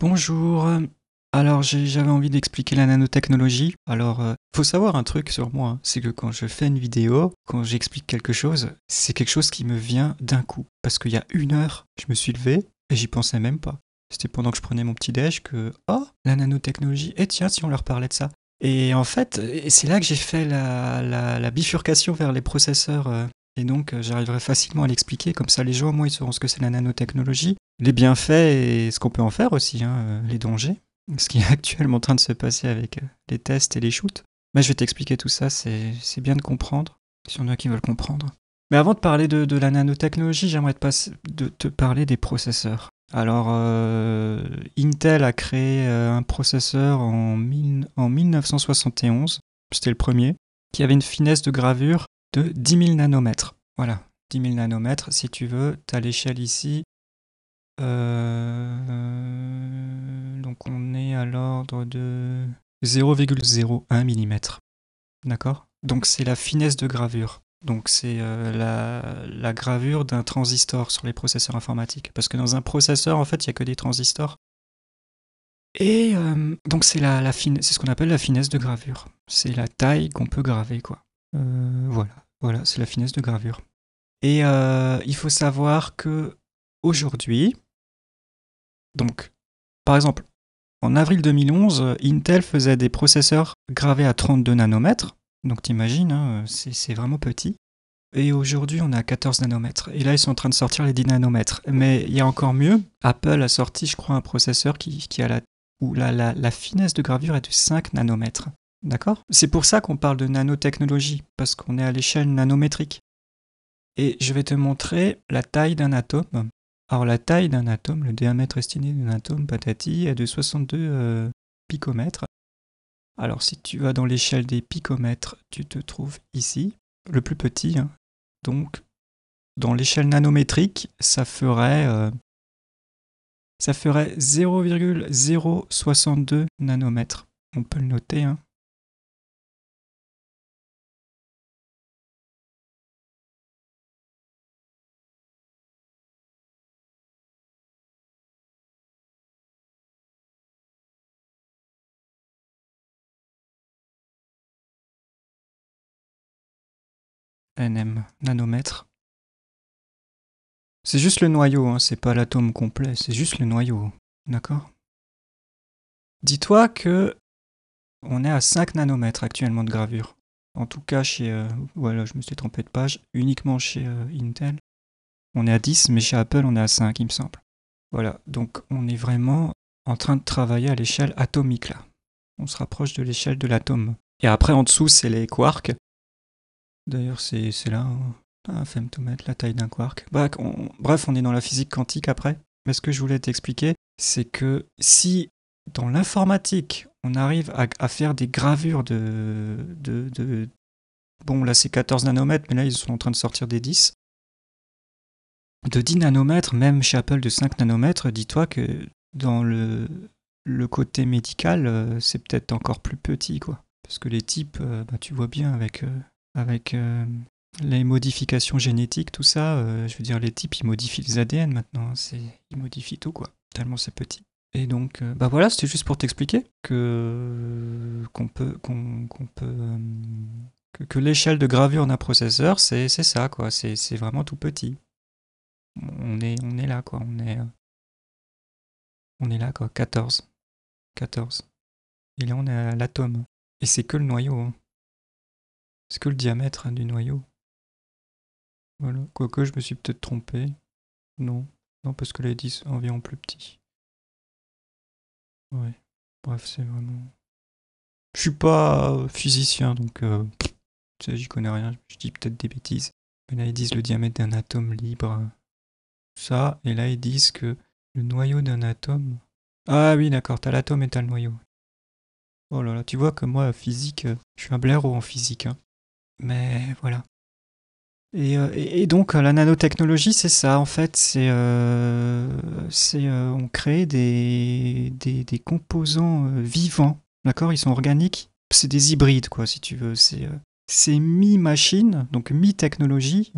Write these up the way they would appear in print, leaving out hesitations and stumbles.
Bonjour. Alors j'avais envie d'expliquer la nanotechnologie. Alors, faut savoir un truc sur moi, hein, c'est que quand je fais une vidéo, quand j'explique quelque chose, c'est quelque chose qui me vient d'un coup. Parce qu'il y a 1 heure, je me suis levé et j'y pensais même pas. C'était pendant que je prenais mon petit déj que, oh, la nanotechnologie, et tiens, si on leur parlait de ça. Et en fait, c'est là que j'ai fait la bifurcation vers les processeurs. Et donc, j'arriverai facilement à l'expliquer, comme ça les gens, moi, ils sauront ce que c'est la nanotechnologie, les bienfaits et ce qu'on peut en faire aussi, hein, les dangers. Ce qui est actuellement en train de se passer avec les tests et les shoots. Mais je vais t'expliquer tout ça, c'est bien de comprendre, s'il y en a qui veulent comprendre. Mais avant de parler de la nanotechnologie, j'aimerais te parler des processeurs. Alors, Intel a créé un processeur en 1971, c'était le premier, qui avait une finesse de gravure de 10 000 nanomètres. Voilà, 10 000 nanomètres, si tu veux, tu as l'échelle ici. Donc on est à l'ordre de 0,01 mm. D'accord? Donc c'est la finesse de gravure. Donc c'est la gravure d'un transistor sur les processeurs informatiques. Parce que dans un processeur, en fait, il n'y a que des transistors. Et donc c'est c'est ce qu'on appelle la finesse de gravure. C'est la taille qu'on peut graver, quoi. Voilà, c'est la finesse de gravure. Et il faut savoir que aujourd'hui, donc par exemple, en avril 2011, Intel faisait des processeurs gravés à 32 nanomètres. Donc t'imagines, hein, c'est vraiment petit. Et aujourd'hui, on est à 14 nanomètres. Et là, ils sont en train de sortir les 10 nanomètres. Mais il y a encore mieux. Apple a sorti, je crois, un processeur qui a où la finesse de gravure est de 5 nanomètres. D'accord? C'est pour ça qu'on parle de nanotechnologie, parce qu'on est à l'échelle nanométrique. Et je vais te montrer la taille d'un atome. Alors la taille d'un atome, le diamètre estimé d'un atome, patati, est de 62 picomètres. Alors si tu vas dans l'échelle des picomètres, tu te trouves ici, le plus petit. Hein. Donc dans l'échelle nanométrique, ça ferait 0,062 nanomètres. On peut le noter. Hein. NM, nanomètres. C'est juste le noyau, hein, c'est pas l'atome complet, c'est juste le noyau. D'accord? Dis-toi que on est à 5 nanomètres actuellement de gravure. En tout cas chez... voilà, je me suis trompé de page. Uniquement chez Intel. On est à 10, mais chez Apple, on est à 5, il me semble. Voilà, donc on est vraiment en train de travailler à l'échelle atomique, là. On se rapproche de l'échelle de l'atome. Et après, en dessous, c'est les quarks. D'ailleurs, c'est là, hein, un femtomètre, la taille d'un quark. Bref, on est dans la physique quantique après. Mais ce que je voulais t'expliquer, c'est que si dans l'informatique, on arrive à faire des gravures bon, là c'est 14 nanomètres, mais là ils sont en train de sortir des 10. De 10 nanomètres, même chez Apple de 5 nanomètres, dis-toi que dans le côté médical, c'est peut-être encore plus petit, quoi. Parce que les types, tu vois bien avec les modifications génétiques, tout ça, je veux dire, les types, ils modifient les ADN maintenant. Ils modifient tout, quoi. Tellement c'est petit. Et donc, voilà, c'était juste pour t'expliquer que l'échelle de gravure d'un processeur, c'est ça, quoi. C'est vraiment tout petit. On est là, quoi. On est là, quoi. 14. 14. Et là, on est à l'atome. Et c'est que le noyau. Hein. C'est que le diamètre hein, du noyau. Voilà. Quoique, je me suis peut-être trompé. Non. Non, parce que les 10 sont environ plus petits. Ouais. Bref, c'est vraiment... Je suis pas physicien, donc tu sais, j'y connais rien. Je dis peut-être des bêtises. Mais là, ils disent le diamètre d'un atome libre. Ça, et là, ils disent que le noyau d'un atome... Ah oui, d'accord, t'as l'atome et t'as le noyau. Oh là là, tu vois que moi, physique, je suis un blaireau en physique. Hein. Mais voilà. Et donc, la nanotechnologie, c'est ça, en fait. On crée des composants vivants. D'accord? Ils sont organiques. C'est des hybrides, quoi, si tu veux. C'est mi-machine, donc mi-technologie,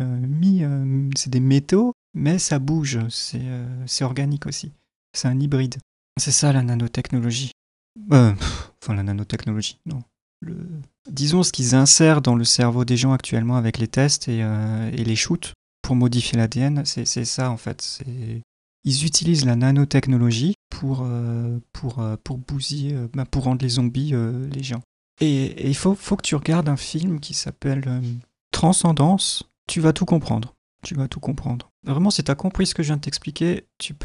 c'est des métaux, mais ça bouge. C'est organique aussi. C'est un hybride. C'est ça la nanotechnologie. Enfin, la nanotechnologie, non. Le... Disons ce qu'ils insèrent dans le cerveau des gens actuellement avec les tests et les shoots pour modifier l'ADN, c'est ça en fait. Ils utilisent la nanotechnologie pour bousiller, pour rendre les zombies les gens. Et il faut que tu regardes un film qui s'appelle Transcendance. Tu vas tout comprendre. Tu vas tout comprendre. Vraiment, si tu as compris ce que je viens de t'expliquer, tu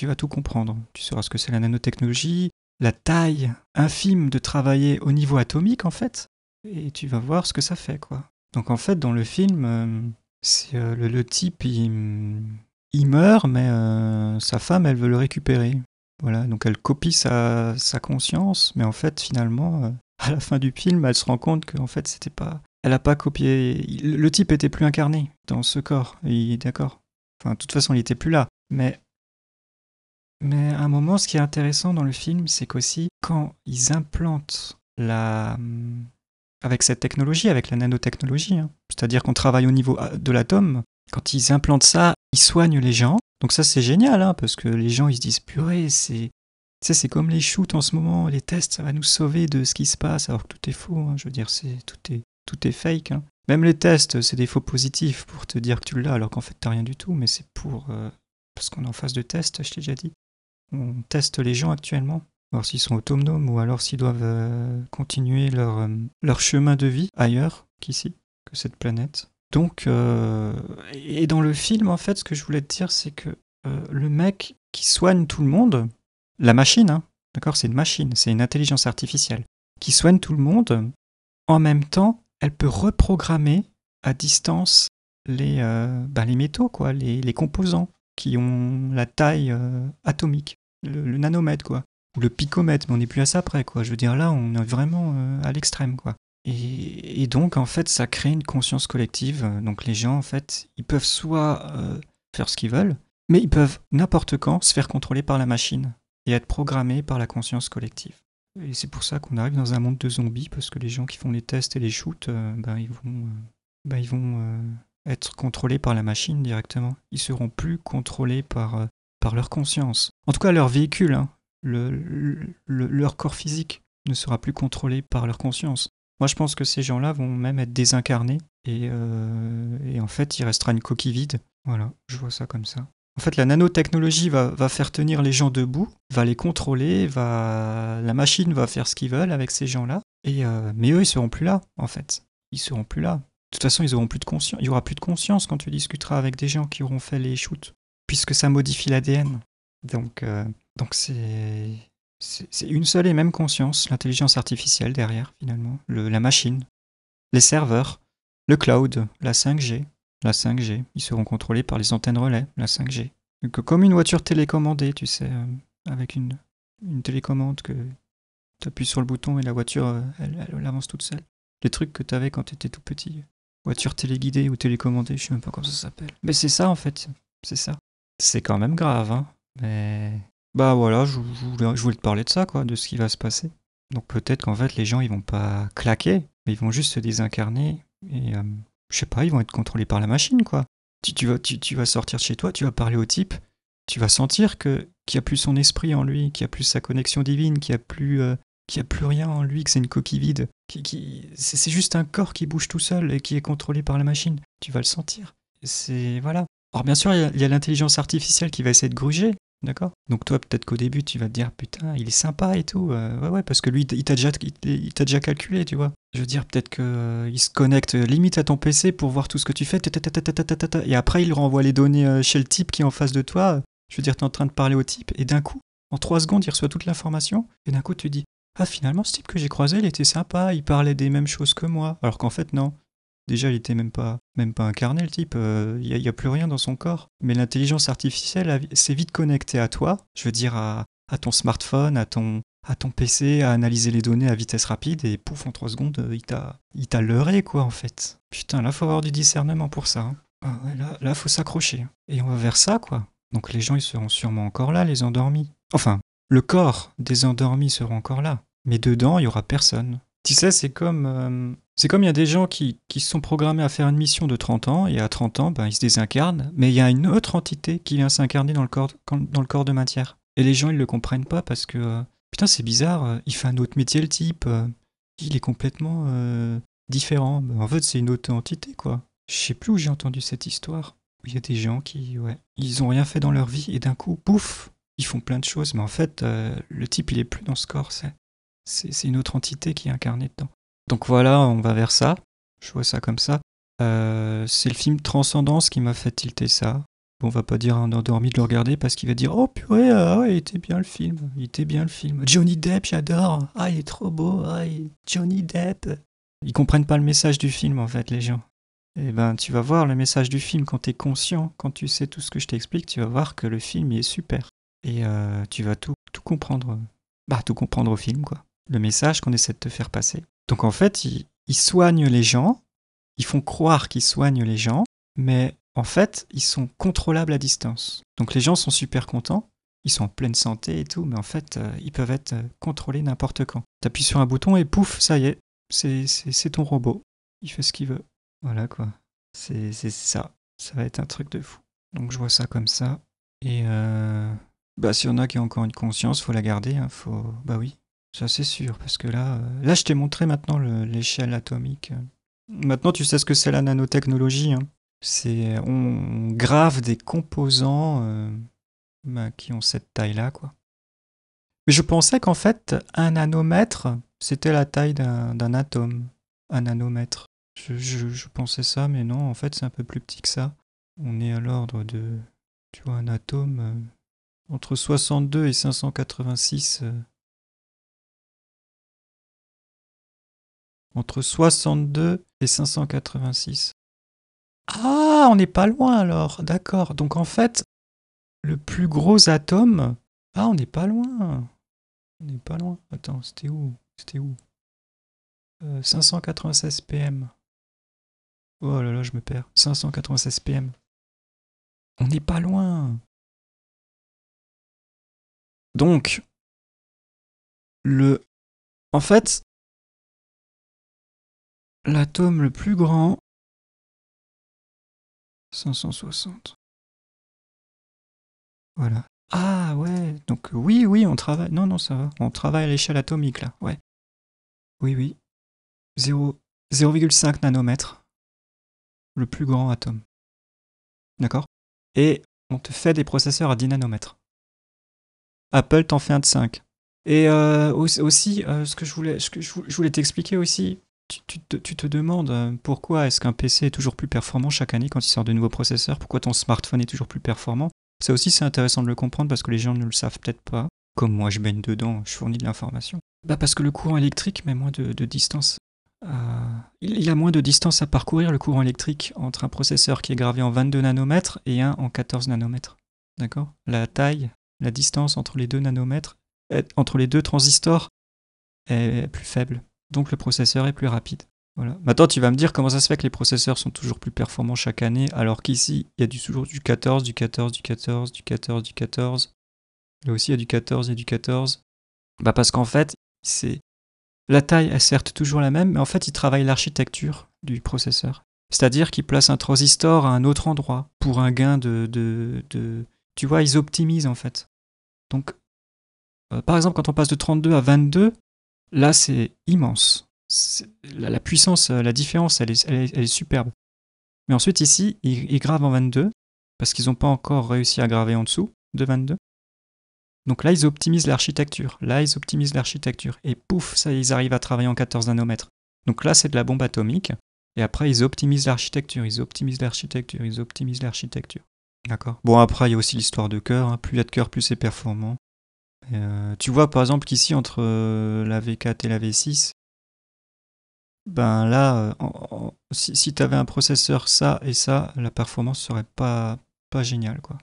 vas tout comprendre. Tu sauras ce que c'est la nanotechnologie, la taille infime de travailler au niveau atomique, en fait, et tu vas voir ce que ça fait, quoi. Donc, en fait, dans le film, c'est le type, il meurt, mais sa femme, elle veut le récupérer. Voilà, donc elle copie sa conscience, mais en fait, finalement, à la fin du film, elle se rend compte qu'en fait, c'était pas... Elle a pas copié... Le type était plus incarné dans ce corps, et d'accord. Enfin, de toute façon, il était plus là. Mais à un moment, ce qui est intéressant dans le film, c'est qu'aussi, quand ils implantent avec cette technologie, avec la nanotechnologie, hein, c'est-à-dire qu'on travaille au niveau de l'atome, quand ils implantent ça, ils soignent les gens. Donc ça, c'est génial, hein, parce que les gens, ils se disent, purée, c'est comme les shoots en ce moment, les tests, ça va nous sauver de ce qui se passe, alors que tout est faux. Hein, je veux dire, tout est fake. Hein. Même les tests, c'est des faux positifs pour te dire que tu l'as, alors qu'en fait, t'as rien du tout, mais c'est parce qu'on est en phase de test, je t'ai déjà dit. On teste les gens actuellement, voir s'ils sont autonomes ou alors s'ils doivent continuer leur chemin de vie ailleurs qu'ici, que cette planète. Donc, et dans le film, en fait, ce que je voulais te dire, c'est que le mec qui soigne tout le monde, la machine, hein, d'accord, c'est une machine, c'est une intelligence artificielle, qui soigne tout le monde, en même temps, elle peut reprogrammer à distance les métaux, quoi, les composants qui ont la taille atomique, le nanomètre, quoi. Ou le picomètre, mais on n'est plus à ça près, quoi. Je veux dire, là, on est vraiment à l'extrême, quoi. Et donc, en fait, ça crée une conscience collective. Donc, les gens, en fait, ils peuvent soit faire ce qu'ils veulent, mais ils peuvent, n'importe quand, se faire contrôler par la machine et être programmés par la conscience collective. Et c'est pour ça qu'on arrive dans un monde de zombies, parce que les gens qui font les tests et les shoots, ils vont être contrôlés par la machine directement. Ils seront plus contrôlés par leur conscience. En tout cas, leur véhicule, hein, leur corps physique ne sera plus contrôlé par leur conscience. Moi, je pense que ces gens-là vont même être désincarnés et en fait, il restera une coquille vide. Voilà, je vois ça comme ça. En fait, la nanotechnologie va faire tenir les gens debout, va les contrôler, la machine va faire ce qu'ils veulent avec ces gens-là. Mais eux, ils seront plus là, en fait. Ils seront plus là. De toute façon, ils auront plus de conscience. Il y aura plus de conscience quand tu discuteras avec des gens qui auront fait les shoots, puisque ça modifie l'ADN. Donc c'est une seule et même conscience, l'intelligence artificielle derrière, finalement, la machine, les serveurs, le cloud, la 5G. La 5G, ils seront contrôlés par les antennes relais, la 5G. Donc, comme une voiture télécommandée, tu sais, avec une télécommande que tu appuies sur le bouton et la voiture, elle avance toute seule. Les trucs que tu avais quand tu étais tout petit. Voiture téléguidée ou télécommandée, je sais même pas comment ça s'appelle. Mais c'est ça, en fait. C'est ça. C'est quand même grave, hein. Mais... Bah voilà, je voulais te parler de ça, quoi, de ce qui va se passer. Donc peut-être qu'en fait, les gens, ils vont pas claquer, mais ils vont juste se désincarner et... je sais pas, ils vont être contrôlés par la machine, quoi. Tu vas sortir de chez toi, tu vas parler au type, tu vas sentir qu'il n'y a plus son esprit en lui, qu'il n'y a plus sa connexion divine, qu'il n'y a plus rien en lui, que c'est une coquille vide. C'est juste un corps qui bouge tout seul et qui est contrôlé par la machine. Tu vas le sentir. Voilà. Alors bien sûr, il y a l'intelligence artificielle qui va essayer de gruger, d'accord. Donc toi, peut-être qu'au début, tu vas te dire, putain, il est sympa et tout. Ouais, parce que lui, il t'a déjà calculé, tu vois. Je veux dire, peut-être qu'il se connecte limite à ton PC pour voir tout ce que tu fais, et après, il renvoie les données chez le type qui est en face de toi. Je veux dire, t'es en train de parler au type, et d'un coup, en 3 secondes, il reçoit toute l'information, et d'un coup, tu dis, ah, finalement, ce type que j'ai croisé, il était sympa, il parlait des mêmes choses que moi. Alors qu'en fait, non. Déjà, il était même pas incarné, le type. Il y a plus rien dans son corps. Mais l'intelligence artificielle s'est vite connectée à toi. Je veux dire, à ton smartphone, à ton PC, à analyser les données à vitesse rapide, et pouf, en 3 secondes, il t'a leurré, quoi, en fait. Putain, là, faut avoir du discernement pour ça. Hein. Ah ouais, là, faut s'accrocher. Et on va vers ça, quoi. Donc les gens, ils seront sûrement encore là, les endormis. Enfin, le corps des endormis sera encore là. Mais dedans, il y aura personne. Tu sais, c'est comme il y a des gens qui se sont programmés à faire une mission de 30 ans, et à 30 ans, ben, ils se désincarnent, mais il y a une autre entité qui vient s'incarner dans le corps de matière. Et les gens, ils le comprennent pas parce que, putain, c'est bizarre, il fait un autre métier, le type. Il est complètement différent. En fait, c'est une autre entité, quoi. Je sais plus où j'ai entendu cette histoire. Où il y a des gens qui, ouais, ils ont rien fait dans leur vie et d'un coup, pouf, ils font plein de choses. Mais en fait, le type, il est plus dans ce corps. C'est une autre entité qui est incarnée dedans. Donc voilà, on va vers ça. Je vois ça comme ça. C'est le film Transcendance qui m'a fait tilter ça. On va pas dire à un endormi de le regarder parce qu'il va dire oh purée, ouais, il était bien le film, il était bien le film. Johnny Depp, j'adore. Ah, il est trop beau. Ah, Johnny Depp. Ils comprennent pas le message du film en fait, les gens. Eh ben, tu vas voir le message du film quand t'es conscient, quand tu sais tout ce que je t'explique, tu vas voir que le film il est super. Et tu vas tout comprendre. Bah, tout comprendre au film, quoi. Le message qu'on essaie de te faire passer. Donc en fait, ils soignent les gens, ils font croire qu'ils soignent les gens, mais en fait, ils sont contrôlables à distance. Donc les gens sont super contents, ils sont en pleine santé et tout, mais en fait, ils peuvent être contrôlés n'importe quand. T'appuies sur un bouton et pouf, ça y est, c'est ton robot. Il fait ce qu'il veut. Voilà quoi. C'est ça. Ça va être un truc de fou. Donc je vois ça comme ça. Et bah s'il y en a qui ont encore une conscience, faut la garder. Hein, faut... Bah oui, ça c'est sûr. Parce que là je t'ai montré maintenant l'échelle atomique. Maintenant tu sais ce que c'est la nanotechnologie. Hein. On grave des composants qui ont cette taille-là, quoi. Mais je pensais qu'en fait, un nanomètre, c'était la taille d'un atome. Un nanomètre. Je pensais ça, mais non, en fait, c'est un peu plus petit que ça. On est à l'ordre de, tu vois, un atome entre 62 et 586. Entre 62 et 586. Ah, on n'est pas loin alors, d'accord. Donc en fait, le plus gros atome... Ah, on n'est pas loin. On n'est pas loin. Attends, c'était où? 596 pm. Oh là là, je me perds. 596 pm. On n'est pas loin. Donc, en fait, l'atome le plus grand, 560. Voilà. Ah ouais, donc oui, on travaille. Non, non, ça va. On travaille à l'échelle atomique là. Ouais. Oui. 0,5 nanomètres. Le plus grand atome. D'accord? Et on te fait des processeurs à 10 nanomètres. Apple t'en fait un de 5. Et aussi, ce que je voulais t'expliquer aussi, tu te demandes pourquoi est-ce qu'un PC est toujours plus performant chaque année quand il sort de nouveaux processeurs, pourquoi ton smartphone est toujours plus performant. Ça aussi, c'est intéressant de le comprendre parce que les gens ne le savent peut-être pas. Comme moi, je baigne dedans, je fournis de l'information. Bah parce que le courant électrique met moins de distance. Il a moins de distance à parcourir, le courant électrique, entre un processeur qui est gravé en 22 nanomètres et un en 14 nanomètres. D'accord? La taille, la distance entre les deux nanomètres, entre les deux transistors, est plus faible. Donc le processeur est plus rapide. Voilà. Maintenant, tu vas me dire comment ça se fait que les processeurs sont toujours plus performants chaque année, alors qu'ici, il y a toujours du 14, du 14, du 14, du 14, du 14. Là aussi, il y a du 14 et du 14. Bah parce qu'en fait, la taille est certes toujours la même, mais en fait, il travaille l'architecture du processeur. C'est-à-dire qu'il place un transistor à un autre endroit pour un gain de... Tu vois, ils optimisent en fait. Donc, par exemple, quand on passe de 32 à 22, là, c'est immense. La puissance, la différence, elle est superbe. Mais ensuite, ici, ils gravent en 22, parce qu'ils n'ont pas encore réussi à graver en dessous de 22. Donc là, ils optimisent l'architecture. Et pouf, ça, ils arrivent à travailler en 14 nanomètres. Donc là, c'est de la bombe atomique. Et après, ils optimisent l'architecture. D'accord. Bon, après, il y a aussi l'histoire de cœur. Hein. Plus il y a de cœur, plus c'est performant. Tu vois, par exemple, qu'ici, entre la V4 et la V6, ben là, si tu avais un processeur ça et ça, la performance serait pas géniale, quoi.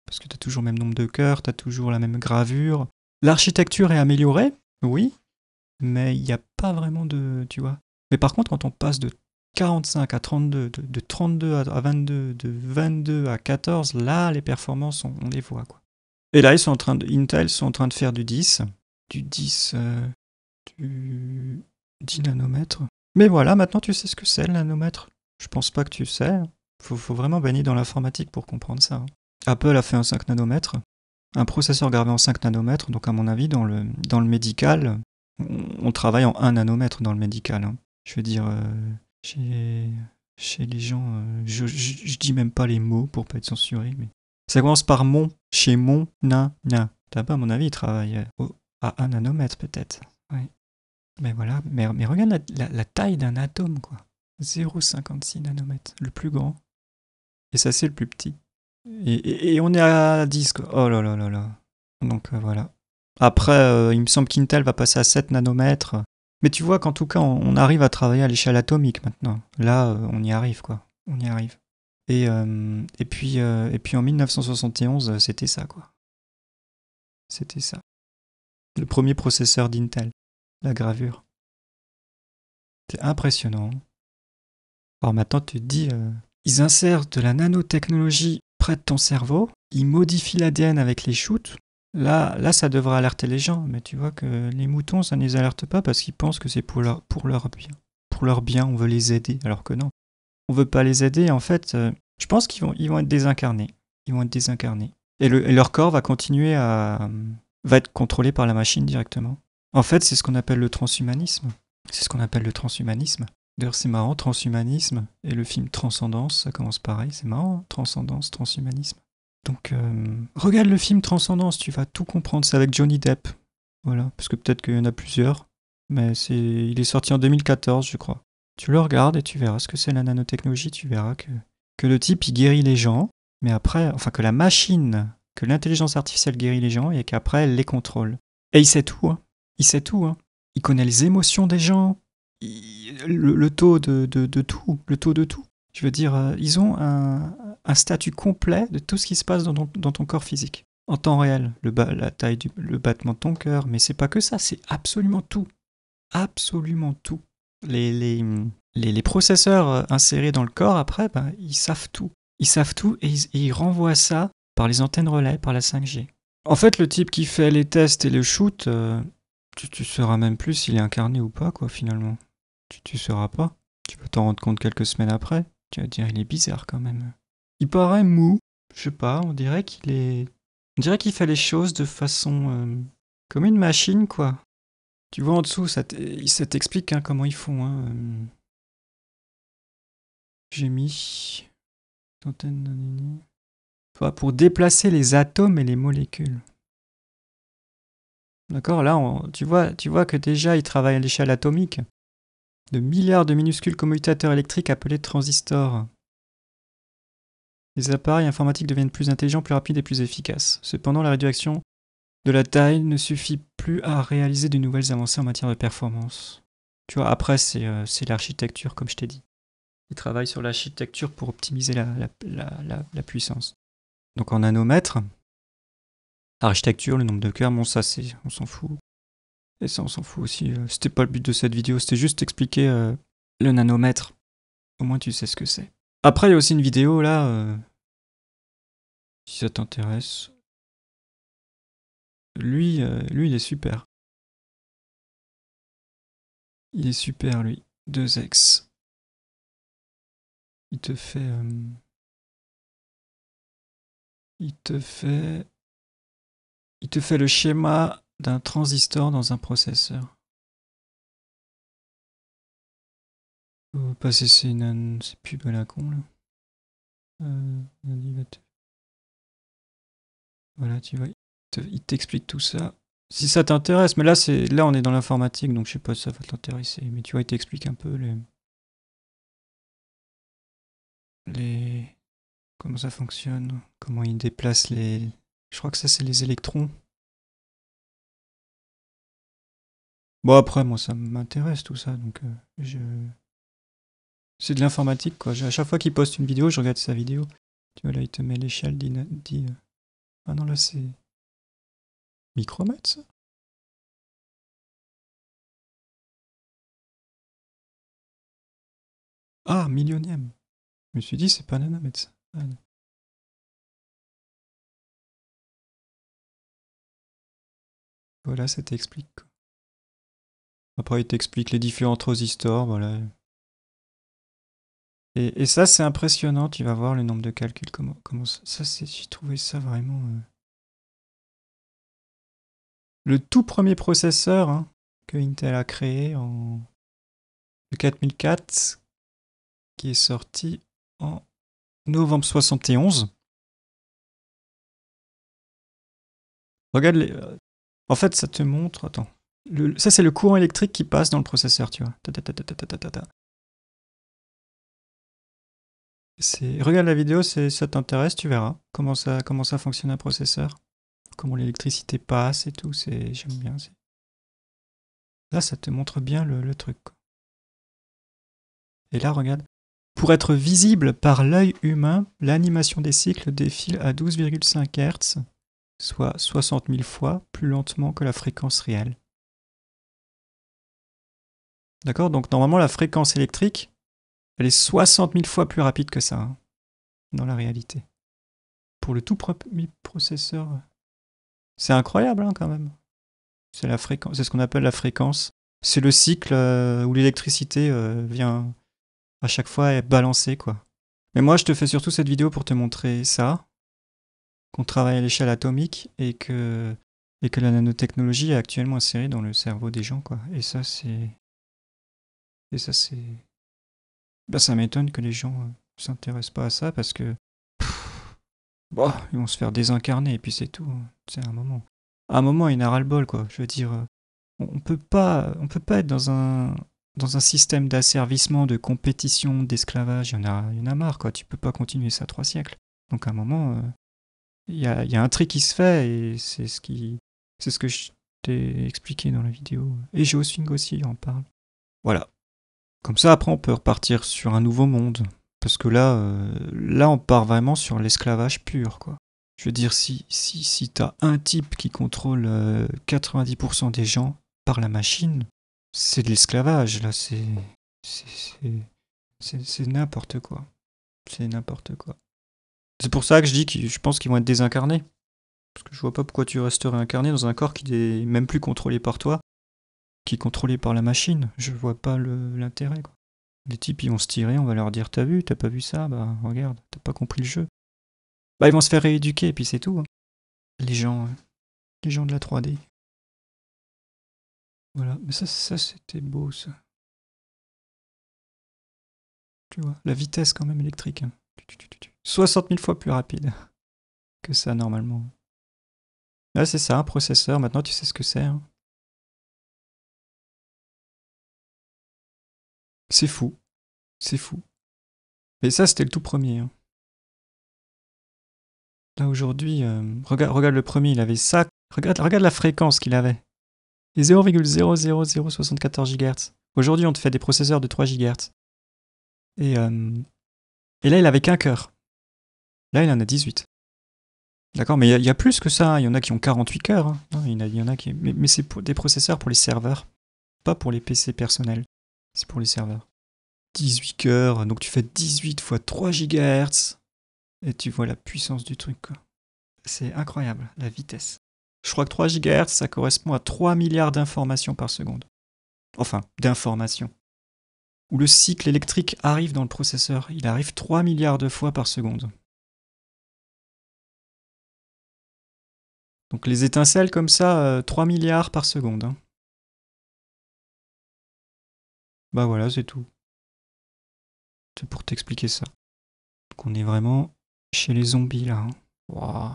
Parce que tu as toujours le même nombre de cœurs, tu as toujours la même gravure. L'architecture est améliorée, oui, mais il n'y a pas vraiment de... Tu vois. Mais par contre, quand on passe de 45 à 32, de 32 à 22, de 22 à 14, là, les performances, on les voit, quoi. Et là, Intel sont en train de faire du 10 du 10 nanomètres. Mais voilà, maintenant tu sais ce que c'est le nanomètre. Je pense pas que tu sais. Faut vraiment baigner dans l'informatique pour comprendre ça. Apple a fait un 5 nanomètres. Un processeur gravé en 5 nanomètres, donc à mon avis, dans le médical, on travaille en 1 nanomètre dans le médical. Hein. Je veux dire, chez les gens, je dis même pas les mots pour pas être censuré, mais ça commence par mon, chez mon, na. T'as pas, à mon avis, il travaille à 1 nanomètre peut-être. Ouais. Mais voilà, mais regarde la taille d'un atome, quoi. 0,56 nanomètres, le plus grand. Et ça, c'est le plus petit. Et on est à 10, quoi. Oh là là là là. Donc voilà. Après, il me semble qu'Intel va passer à 7 nanomètres. Mais tu vois qu'en tout cas, on arrive à travailler à l'échelle atomique maintenant. Là, on y arrive, quoi. On y arrive. Et puis en 1971, c'était ça, quoi. C'était ça. Le premier processeur d'Intel, la gravure. C'est impressionnant. Alors maintenant, tu te dis, ils insèrent de la nanotechnologie près de ton cerveau, ils modifient l'ADN avec les shoots. Là, ça devrait alerter les gens, mais tu vois que les moutons, ça ne les alerte pas parce qu'ils pensent que c'est pour leur bien. Pour leur bien, on veut les aider, alors que non. On veut pas les aider, en fait, je pense qu'ils vont être désincarnés. Ils vont être désincarnés. Et leur corps va continuer va être contrôlé par la machine directement. En fait, c'est ce qu'on appelle le transhumanisme. C'est ce qu'on appelle le transhumanisme. D'ailleurs, c'est marrant, transhumanisme et le film Transcendance, ça commence pareil, c'est marrant, transcendance, transhumanisme. Donc, regarde le film Transcendance, tu vas tout comprendre, c'est avec Johnny Depp. Voilà, parce que peut-être qu'il y en a plusieurs, mais il est sorti en 2014, je crois. Tu le regardes et tu verras ce que c'est la nanotechnologie, tu verras que le type, il guérit les gens, mais après, enfin que la machine, que l'intelligence artificielle guérit les gens et qu'après, elle les contrôle. Et il sait tout, hein. Il sait tout, hein. Il connaît les émotions des gens, le taux de tout, le taux de tout. Je veux dire, ils ont un statut complet de tout ce qui se passe dans ton corps physique. En temps réel, la taille, le battement de ton cœur, mais c'est pas que ça, c'est absolument tout. Absolument tout. Les processeurs insérés dans le corps, après, ben, ils savent tout. Ils savent tout et ils renvoient ça par les antennes relais, par la 5G. En fait, le type qui fait les tests et le shoot, tu sauras même plus s'il est incarné ou pas, quoi, finalement. Tu sauras pas. Tu vas t'en rendre compte quelques semaines après. Tu vas te dire, il est bizarre quand même. Il paraît mou. Je sais pas, on dirait qu'il fait les choses de façon comme une machine, quoi. Tu vois en dessous, ça t'explique hein, comment ils font. Hein. J'ai mis pour déplacer les atomes et les molécules. D'accord, là, tu vois que déjà, ils travaillent à l'échelle atomique. De milliards de minuscules commutateurs électriques appelés transistors. Les appareils informatiques deviennent plus intelligents, plus rapides et plus efficaces. Cependant, la réduction de la taille ne suffit plus à réaliser de nouvelles avancées en matière de performance. Tu vois, après, c'est l'architecture, comme je t'ai dit. Ils travaillent sur l'architecture pour optimiser la puissance. Donc en nanomètres, architecture, le nombre de cœurs, bon ça on s'en fout. Et ça on s'en fout aussi. C'était pas le but de cette vidéo, c'était juste expliquer le nanomètre. Au moins tu sais ce que c'est. Après il y a aussi une vidéo là, si ça t'intéresse. Lui il est super. Il est super lui. 2X. Il te fait... il te fait... Il te fait le schéma d'un transistor dans un processeur. Faut passer ces pubs à la con là. Voilà, tu vois, il t'explique tout ça. Si ça t'intéresse, mais là on est dans l'informatique, donc je sais pas si ça va t'intéresser. Mais tu vois, il t'explique un peu comment ça fonctionne, comment il déplace les. Je crois que ça c'est les électrons. Bon après, moi ça m'intéresse tout ça, donc c'est de l'informatique quoi. À chaque fois qu'il poste une vidéo, je regarde sa vidéo. Tu vois là, il te met l'échelle, ah non là c'est micromètre ça. Ah millionième. Je me suis dit c'est pas nanomètre ça. Ah, non. Voilà, ça t'explique. Quoi. Après, il t'explique les différents transistors, voilà. Et ça, c'est impressionnant. Tu vas voir le nombre de calculs. Comment ça j'ai trouvé ça vraiment. Le tout premier processeur hein, que Intel a créé en 4004, qui est sorti en novembre 71. Regarde les... En fait, ça te montre... Attends. Ça, c'est le courant électrique qui passe dans le processeur, tu vois. Regarde la vidéo, ça t'intéresse, tu verras comment ça fonctionne un processeur. Comment l'électricité passe et tout, j'aime bien. Là, ça te montre bien le truc. Quoi. Et là, regarde. Pour être visible par l'œil humain, l'animation des cycles défile à 12,5 Hz, soit 60 000 fois plus lentement que la fréquence réelle. D'accord? Donc normalement, la fréquence électrique, elle est 60 000 fois plus rapide que ça, hein, dans la réalité. Pour le tout premier processeur, c'est incroyable hein, quand même. C'est la fréquence, c'est ce qu'on appelle la fréquence. C'est le cycle où l'électricité vient à chaque fois être balancée, quoi. Mais moi, je te fais surtout cette vidéo pour te montrer ça, qu'on travaille à l'échelle atomique et que la nanotechnologie est actuellement insérée dans le cerveau des gens, quoi. Et ça, c'est... Ben, ça m'étonne que les gens s'intéressent pas à ça parce que... Bon, ils vont se faire désincarner et puis c'est tout. Hein. C'est un moment. À un moment, il y en a ras-le-bol, quoi. Je veux dire, on peut pas être dans un système d'asservissement, de compétition, d'esclavage. Il y en a marre, quoi. Tu peux pas continuer ça 3 siècles. Donc à un moment, il y a un tri qui se fait et c'est ce que je t'ai expliqué dans la vidéo. Et Geoswing aussi en parle. Voilà. Comme ça, après, on peut repartir sur un nouveau monde. Parce que là, on part vraiment sur l'esclavage pur, quoi. Je veux dire, si t'as un type qui contrôle 90% des gens par la machine, c'est de l'esclavage, là, c'est n'importe quoi. C'est n'importe quoi. C'est pour ça que je dis que je pense qu'ils vont être désincarnés. Parce que je vois pas pourquoi tu resterais incarné dans un corps qui n'est même plus contrôlé par toi, qui est contrôlé par la machine. Je vois pas l'intérêt, quoi. Les types, ils vont se tirer, on va leur dire t'as vu, t'as pas vu ça, bah regarde, t'as pas compris le jeu. Bah ils vont se faire rééduquer et puis c'est tout. Hein. Les gens de la 3D. Voilà, mais ça c'était beau ça. Tu vois, la vitesse quand même électrique. Hein. 60 000 fois plus rapide que ça normalement. Là c'est ça, un processeur, maintenant tu sais ce que c'est. Hein. C'est fou, c'est fou. Et ça c'était le tout premier. Hein. Là aujourd'hui, regarde le premier, il avait ça. Regarde la fréquence qu'il avait. Et 0,00074 GHz. Aujourd'hui on te fait des processeurs de 3 GHz. Et là il avait qu'un cœur. Là il en a 18. D'accord, mais il y a plus que ça. Il y en a qui ont 48 cœurs. Hein. Non, il y en a qui... Mais c'est des processeurs pour les serveurs, pas pour les PC personnels. C'est pour les serveurs. 18 cœurs, donc tu fais 18 fois 3 GHz. Et tu vois la puissance du truc, quoi. C'est incroyable, la vitesse. Je crois que 3 GHz, ça correspond à 3 milliards d'informations par seconde. Enfin, d'informations. Où le cycle électrique arrive dans le processeur. Il arrive 3 milliards de fois par seconde. Donc les étincelles comme ça, 3 milliards par seconde. Hein. Bah voilà, c'est tout. C'est pour t'expliquer ça. Donc on est vraiment chez les zombies là. Hein. Wow.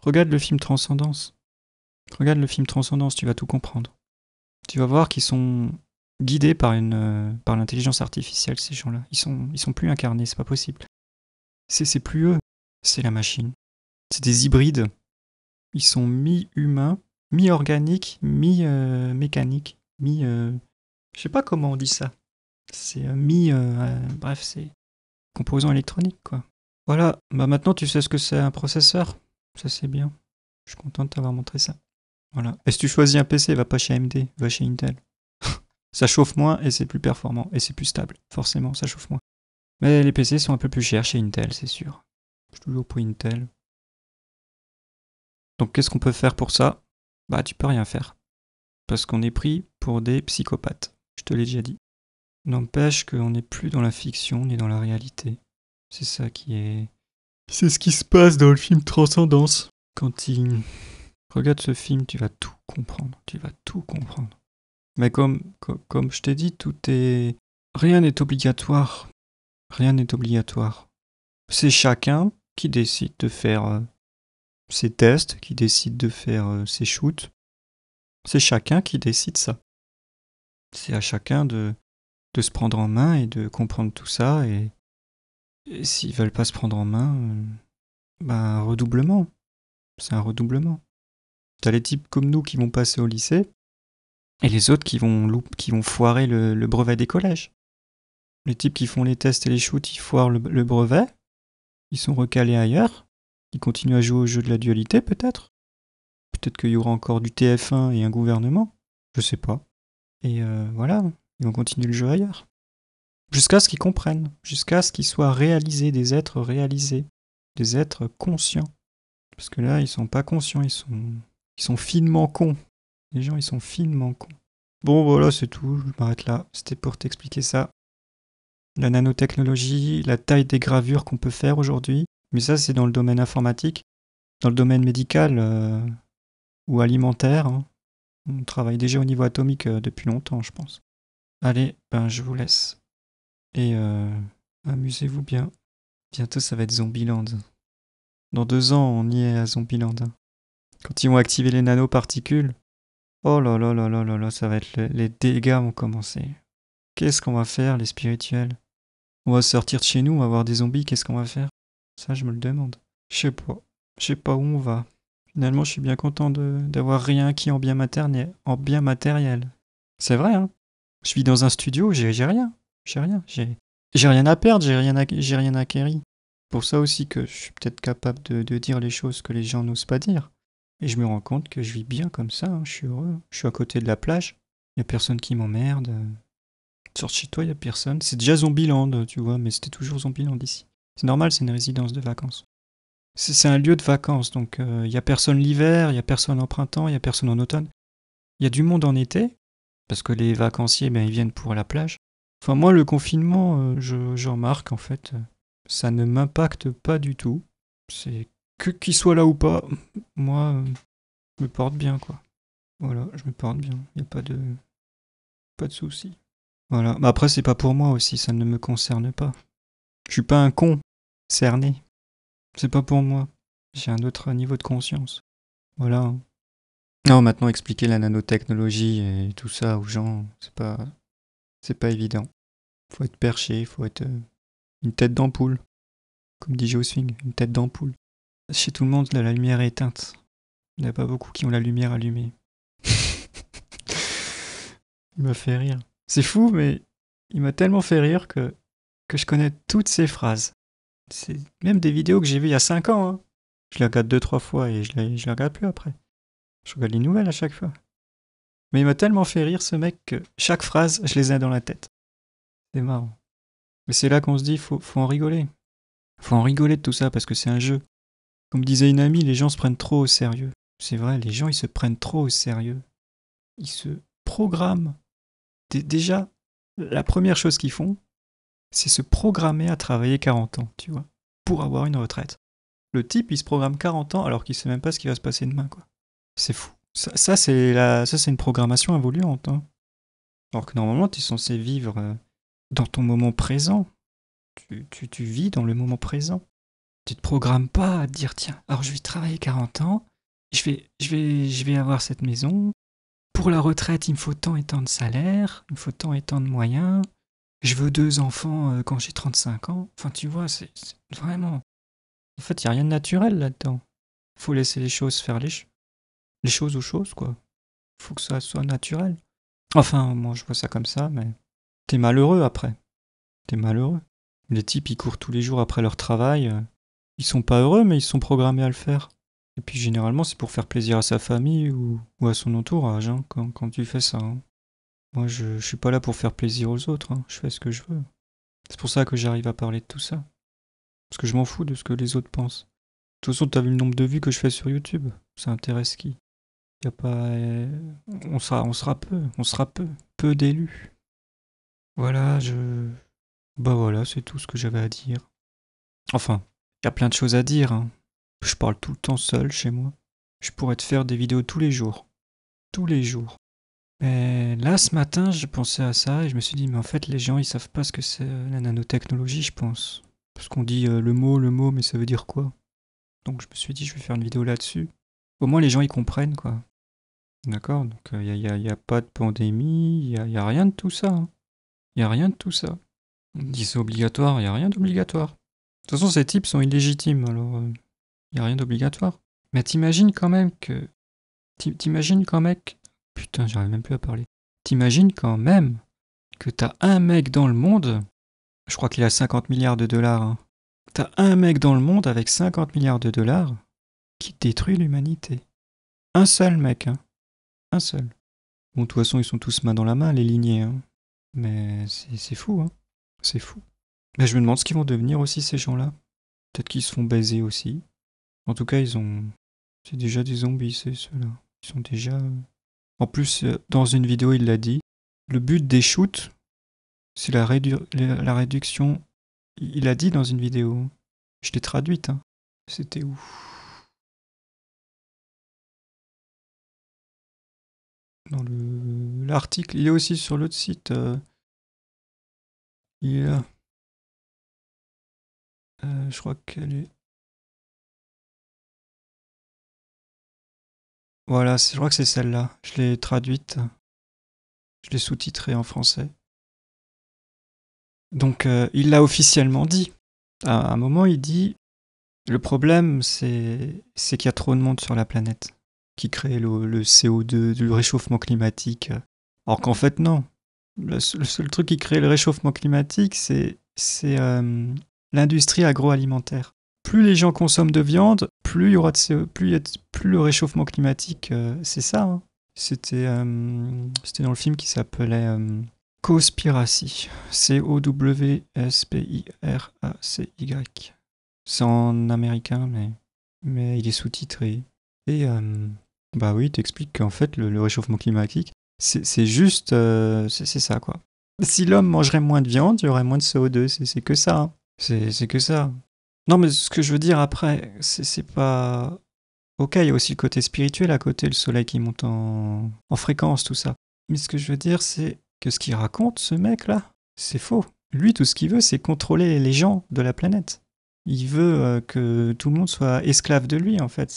Regarde le film Transcendance. Regarde le film Transcendance, tu vas tout comprendre. Tu vas voir qu'ils sont guidés par l'intelligence artificielle, ces gens-là. Ils sont plus incarnés, c'est pas possible. C'est plus eux, c'est la machine. C'est des hybrides. Ils sont mi-humains, mi-organiques, mi-mécaniques, je sais pas comment on dit ça. C'est bref, c'est composants électroniques, quoi. Voilà, bah maintenant tu sais ce que c'est un processeur. Ça c'est bien. Je suis content de t'avoir montré ça. Voilà. Et si tu choisis un PC, va pas chez AMD, va chez Intel. Ça chauffe moins et c'est plus performant et c'est plus stable. Forcément, ça chauffe moins. Mais les PC sont un peu plus chers chez Intel, c'est sûr. Je suis toujours pour Intel. Donc qu'est-ce qu'on peut faire pour ça? Bah tu peux rien faire. Parce qu'on est pris pour des psychopathes. Je te l'ai déjà dit. N'empêche qu'on n'est plus dans la fiction, on est dans la réalité. C'est ça qui est... C'est ce qui se passe dans le film Transcendance. Quand Regarde ce film, tu vas tout comprendre. Tu vas tout comprendre. Mais comme je t'ai dit, tout est... Rien n'est obligatoire. Rien n'est obligatoire. C'est chacun qui décide de faire ses tests, qui décide de faire ses shoots. C'est chacun qui décide ça. C'est à chacun de se prendre en main et de comprendre tout ça. Et s'ils veulent pas se prendre en main, un redoublement. C'est un redoublement. T'as les types comme nous qui vont passer au lycée et les autres qui vont foirer le brevet des collèges. Les types qui font les tests et les shoots, ils foirent le brevet. Ils sont recalés ailleurs. Ils continuent à jouer au jeu de la dualité, peut-être. Peut-être qu'il y aura encore du TF1 et un gouvernement. Je sais pas. Et voilà, ils vont continuer le jeu ailleurs. Jusqu'à ce qu'ils comprennent. Jusqu'à ce qu'ils soient réalisés, des êtres réalisés. Des êtres conscients. Parce que là, ils sont pas conscients, ils sont finement cons. Les gens, ils sont finement cons. Bon, voilà, c'est tout. Je m'arrête là. C'était pour t'expliquer ça. La nanotechnologie, la taille des gravures qu'on peut faire aujourd'hui. Mais ça, c'est dans le domaine informatique. Dans le domaine médical ou alimentaire, hein, on travaille déjà au niveau atomique depuis longtemps, je pense. Allez, je vous laisse. Et amusez-vous bien. Bientôt, ça va être Zombieland. Dans 2 ans, on y est à Zombieland. Quand ils vont activer les nanoparticules, oh là là là là là là, ça va être... Les dégâts vont commencer. Qu'est-ce qu'on va faire, les spirituels? On va sortir de chez nous, on va voir des zombies, qu'est-ce qu'on va faire? Ça, je me le demande. Je sais pas. Je sais pas où on va. Finalement, je suis bien content d'avoir rien acquis en bien matériel. C'est vrai, hein. Je vis dans un studio, j'ai rien. J'ai rien. J'ai rien à perdre, j'ai rien acquéri. Pour ça aussi que je suis peut-être capable de dire les choses que les gens n'osent pas dire. Et je me rends compte que je vis bien comme ça, hein, je suis heureux. Je suis à côté de la plage, y a personne qui m'emmerde. Sors de chez toi, y a personne. C'est déjà Zombieland, tu vois, mais c'était toujours Zombieland ici. C'est normal, c'est une résidence de vacances. C'est un lieu de vacances, donc il y a personne l'hiver, il y a personne en printemps, il y a personne en automne. Il y a du monde en été, parce que les vacanciers, ils viennent pour la plage. Enfin, moi, le confinement, je remarque, en fait, ça ne m'impacte pas du tout. C'est que qu'il soit là ou pas, moi, je me porte bien, quoi. Voilà, je me porte bien. Il n'y a pas de souci. Voilà. Mais après, c'est pas pour moi aussi, ça ne me concerne pas. Je suis pas un con cerné. C'est pas pour moi. J'ai un autre niveau de conscience. Voilà. Non, maintenant expliquer la nanotechnologie et tout ça aux gens, c'est pas évident. Faut être perché, faut être une tête d'ampoule, comme dit Swing, une tête d'ampoule. Chez tout le monde, là, la lumière est éteinte. Il n'y en a pas beaucoup qui ont la lumière allumée. Il m'a fait rire. C'est fou, mais il m'a tellement fait rire que je connais toutes ces phrases. C'est même des vidéos que j'ai vues il y a 5 ans. Hein. Je les regarde 2-3 fois et je les regarde plus après. Je regarde les nouvelles à chaque fois. Mais il m'a tellement fait rire ce mec que chaque phrase, je les ai dans la tête. C'est marrant. Mais c'est là qu'on se dit, faut en rigoler. Faut en rigoler de tout ça parce que c'est un jeu. Comme disait une amie, les gens se prennent trop au sérieux. C'est vrai, les gens ils se prennent trop au sérieux. Ils se programment. Déjà, la première chose qu'ils font, c'est se programmer à travailler 40 ans, tu vois, pour avoir une retraite. Le type, il se programme 40 ans alors qu'il sait même pas ce qui va se passer demain, quoi. C'est fou. Ça c'est une programmation involuante. Hein. Alors que normalement, tu es censé vivre dans ton moment présent. Tu vis dans le moment présent. Tu te programmes pas à te dire, tiens, alors je vais travailler 40 ans, je vais avoir cette maison. Pour la retraite, il me faut tant et tant de salaire, il me faut tant et tant de moyens. Je veux 2 enfants quand j'ai 35 ans. Enfin, tu vois, c'est vraiment... En fait, il n'y a rien de naturel là-dedans. Faut laisser les choses faire les choses aux choses, quoi. Faut que ça soit naturel. Enfin, moi, je vois ça comme ça, mais... T'es malheureux après. T'es malheureux. Les types, ils courent tous les jours après leur travail. Ils sont pas heureux, mais ils sont programmés à le faire. Et puis, généralement, c'est pour faire plaisir à sa famille ou à son entourage, hein, quand tu fais ça. Hein. Moi, je suis pas là pour faire plaisir aux autres. Hein. Je fais ce que je veux. C'est pour ça que j'arrive à parler de tout ça. Parce que je m'en fous de ce que les autres pensent. De toute façon, t'as vu le nombre de vues que je fais sur YouTube. Ça intéresse qui? Y a pas... on sera peu d'élus. Voilà, Bah voilà, c'est tout ce que j'avais à dire. Enfin, y a plein de choses à dire, hein. Je parle tout le temps seul chez moi. Je pourrais te faire des vidéos tous les jours. Tous les jours. Mais là, ce matin, je pensais à ça et je me suis dit, mais en fait, les gens, ils savent pas ce que c'est la nanotechnologie, je pense. Parce qu'on dit le mot, mais ça veut dire quoi? Donc je me suis dit, je vais faire une vidéo là-dessus. Au moins, les gens, ils comprennent, quoi. D'accord? Donc, y a pas de pandémie, y a rien de tout ça. Hein. Y a rien de tout ça. On dit c'est obligatoire, y a rien d'obligatoire. De toute façon, ces types sont illégitimes, alors y a rien d'obligatoire. Mais t'imagines quand même que... T'imagines quand mec... Putain, j'arrive même plus à parler. T'imagines quand même que t'as un mec dans le monde... Je crois qu'il a 50 milliards de dollars. Hein. T'as un mec dans le monde avec 50 milliards de dollars qui détruit l'humanité. Un seul mec, hein. Un seul. Bon, de toute façon, ils sont tous main dans la main, les lignées. Hein. Mais c'est fou, hein. C'est fou. Mais je me demande ce qu'ils vont devenir aussi, ces gens-là. Peut-être qu'ils se font baiser aussi. En tout cas, ils ont... C'est déjà des zombies, c'est ceux-là. Ils sont déjà... En plus, dans une vidéo, il l'a dit. Le but des shoots, c'est la réduction... Il a dit dans une vidéo. Je l'ai traduite, hein. C'était où? Dans l'article. Il est aussi sur l'autre site. Il est là. Je crois qu'elle est... Voilà, je crois que c'est celle-là. Je l'ai traduite. Je l'ai sous-titrée en français. Donc, il l'a officiellement dit. À un moment, il dit... Le problème, c'est qu'il y a trop de monde sur la planète qui crée le CO2, le réchauffement climatique. Alors qu'en fait, non. Le seul truc qui crée le réchauffement climatique, c'est l'industrie agroalimentaire. Plus les gens consomment de viande, plus il y aura de CO, plus le réchauffement climatique, c'est ça. Hein. C'était dans le film qui s'appelait Cowspiracy. Cowspiracy. C'est en américain, mais il est sous-titré. Et bah oui, il t'explique qu'en fait, le réchauffement climatique, c'est juste... c'est ça, quoi. Si l'homme mangerait moins de viande, il y aurait moins de CO2. C'est que ça. Hein. C'est que ça. Non, mais ce que je veux dire après, c'est pas... Ok, il y a aussi le côté spirituel à côté, le soleil qui monte en fréquence, tout ça. Mais ce que je veux dire, c'est que ce qu'il raconte, ce mec-là, c'est faux. Lui, tout ce qu'il veut, c'est contrôler les gens de la planète. Il veut que tout le monde soit esclave de lui, en fait.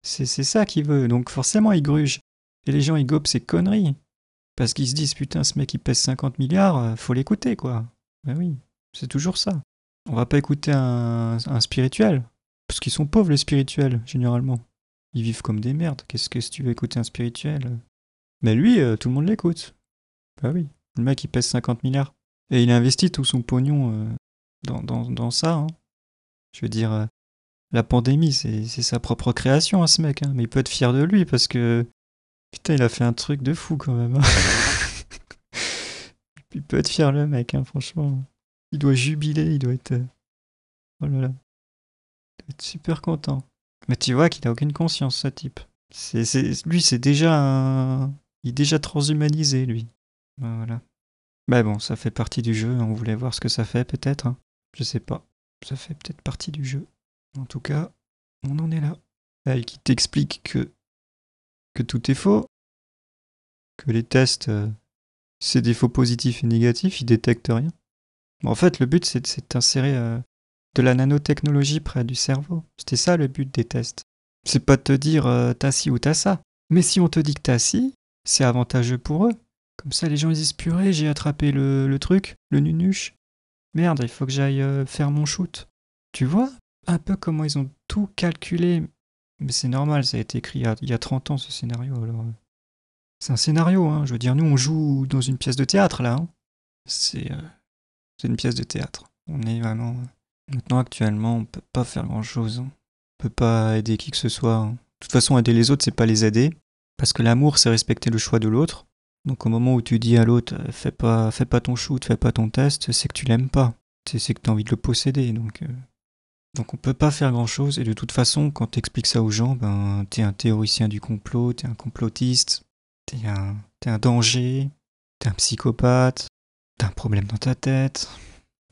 C'est ça qu'il veut. Donc forcément, il gruge. Et les gens, ils gobent ses conneries. Parce qu'ils se disent, putain, ce mec, il pèse 50 milliards, faut l'écouter, quoi. Ben oui, c'est toujours ça. On va pas écouter un spirituel. Parce qu'ils sont pauvres, les spirituels, généralement. Ils vivent comme des merdes. Qu'est-ce que si tu veux écouter un spirituel? Mais lui, tout le monde l'écoute. Bah oui. Le mec, il pèse 50 milliards. Et il a investi tout son pognon dans ça. Hein. Je veux dire, la pandémie, c'est sa propre création, hein, ce mec. Hein. Mais il peut être fier de lui parce que... Putain, il a fait un truc de fou quand même. Hein. Il peut être fier, le mec, hein, franchement. Il doit jubiler, il doit être... Oh là là. Il doit être super content. Mais tu vois qu'il a aucune conscience, ce type. Lui, c'est déjà un... Il est déjà transhumanisé, lui. Ben, voilà. Mais bon, ça fait partie du jeu. On voulait voir ce que ça fait, peut-être. Hein. Je sais pas. Ça fait peut-être partie du jeu. En tout cas, on en est là. Elle qui t'explique que tout est faux. Que les tests, c'est des faux positifs et négatifs, ils détectent rien. Bon, en fait, le but, c'est d'insérer de la nanotechnologie près du cerveau. C'était ça le but des tests. C'est pas de te dire t'as ci ou t'as ça. Mais si on te dit que t'as ci, c'est avantageux pour eux. Comme ça, les gens ils disent purée, j'ai attrapé le truc, le nunuche. Merde, il faut que j'aille faire mon shoot. Tu vois un peu comment ils ont tout calculé. Mais c'est normal, ça a été écrit il y a 30 ans ce scénario. Alors, c'est un scénario, hein. Je veux dire, nous on joue dans une pièce de théâtre là. Hein. C'est une pièce de théâtre. On est vraiment. Maintenant, actuellement, on peut pas faire grand chose. Hein. On peut pas aider qui que ce soit. Hein. De toute façon, aider les autres, c'est pas les aider. Parce que l'amour, c'est respecter le choix de l'autre. Donc au moment où tu dis à l'autre, fais pas ton shoot, fais pas ton test, c'est que tu l'aimes pas. C'est que tu as envie de le posséder. Donc on peut pas faire grand chose. Et de toute façon, quand t'expliques ça aux gens, ben t'es un théoricien du complot, t'es un complotiste, t'es un danger, t'es un psychopathe, t'as un problème dans ta tête.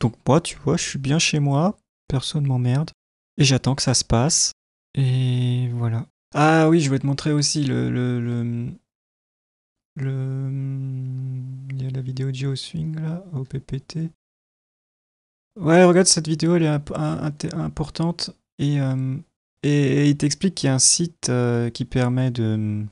Donc moi, tu vois, je suis bien chez moi, personne m'emmerde. Et j'attends que ça se passe. Et voilà. Ah oui, je voulais te montrer aussi il y a la vidéo de GeoSwing là, au PPT. Ouais, regarde cette vidéo, elle est importante et il t'explique qu'il y a un site qui permet de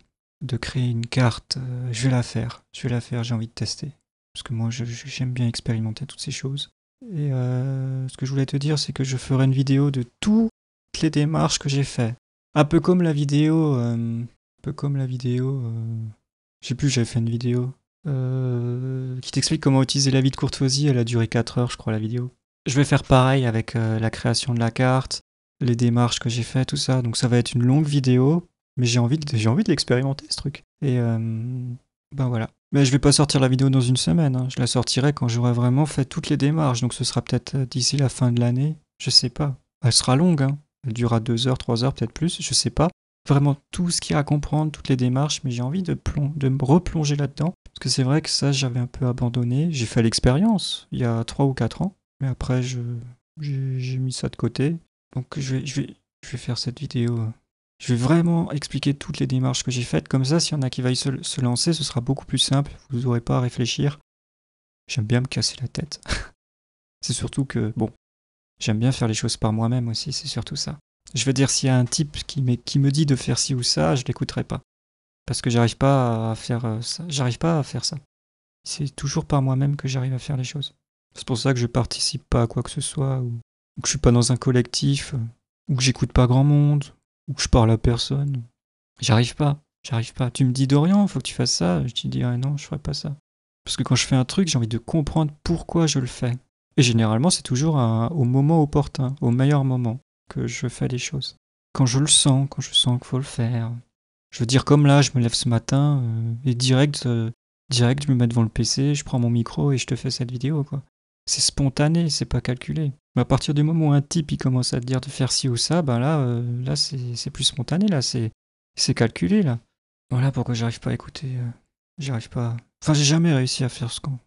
créer une carte. Je vais la faire, j'ai envie de tester. Parce que moi, j'aime bien expérimenter toutes ces choses. Et ce que je voulais te dire, c'est que je ferai une vidéo de toutes les démarches que j'ai fait. Un peu comme la vidéo, je sais plus, j'avais fait une vidéo qui t'explique comment utiliser la vie de Courtoisie. Elle a duré 4 heures, je crois, la vidéo. Je vais faire pareil avec la création de la carte, les démarches que j'ai fait, tout ça. Donc ça va être une longue vidéo, mais j'ai envie de l'expérimenter ce truc. Et ben voilà. Mais je vais pas sortir la vidéo dans une semaine, hein. Je la sortirai quand j'aurai vraiment fait toutes les démarches. Donc ce sera peut-être d'ici la fin de l'année. Je sais pas. Elle sera longue, hein. Elle durera 2 heures, 3 heures, peut-être plus. Je sais pas. Vraiment tout ce qu'il y a à comprendre, toutes les démarches, mais j'ai envie de me replonger là-dedans. Parce que c'est vrai que ça, j'avais un peu abandonné. J'ai fait l'expérience il y a 3 ou 4 ans. Mais après, j'ai mis ça de côté. Donc je vais faire cette vidéo. Je vais vraiment expliquer toutes les démarches que j'ai faites. Comme ça, s'il y en a qui veulent se lancer, ce sera beaucoup plus simple. Vous n'aurez pas à réfléchir. J'aime bien me casser la tête. C'est surtout que, bon, j'aime bien faire les choses par moi-même aussi, c'est surtout ça. Je veux dire, s'il y a un type qui me dit de faire ci ou ça, je l'écouterai pas. Parce que j'arrive pas à faire ça. J'arrive pas à faire ça. C'est toujours par moi-même que j'arrive à faire les choses. C'est pour ça que je participe pas à quoi que ce soit, ou que je suis pas dans un collectif, ou que j'écoute pas grand monde, ou que je parle à personne. J'arrive pas, j'arrive pas. Tu me dis Dorian, faut que tu fasses ça, je te dis ah non, je ferai pas ça. Parce que quand je fais un truc, j'ai envie de comprendre pourquoi je le fais. Et généralement, c'est toujours au moment opportun, au meilleur moment, que je fais les choses. Quand je sens qu'il faut le faire. Je veux dire, comme là, je me lève ce matin et direct, je me mets devant le PC, je prends mon micro et je te fais cette vidéo, quoi. C'est spontané, c'est pas calculé. Mais à partir du moment où un type il commence à te dire de faire ci ou ça, ben là c'est plus spontané, là, c'est calculé, là. Voilà pourquoi j'arrive pas à écouter. J'arrive pas. Enfin, j'ai jamais réussi à faire ce qu'on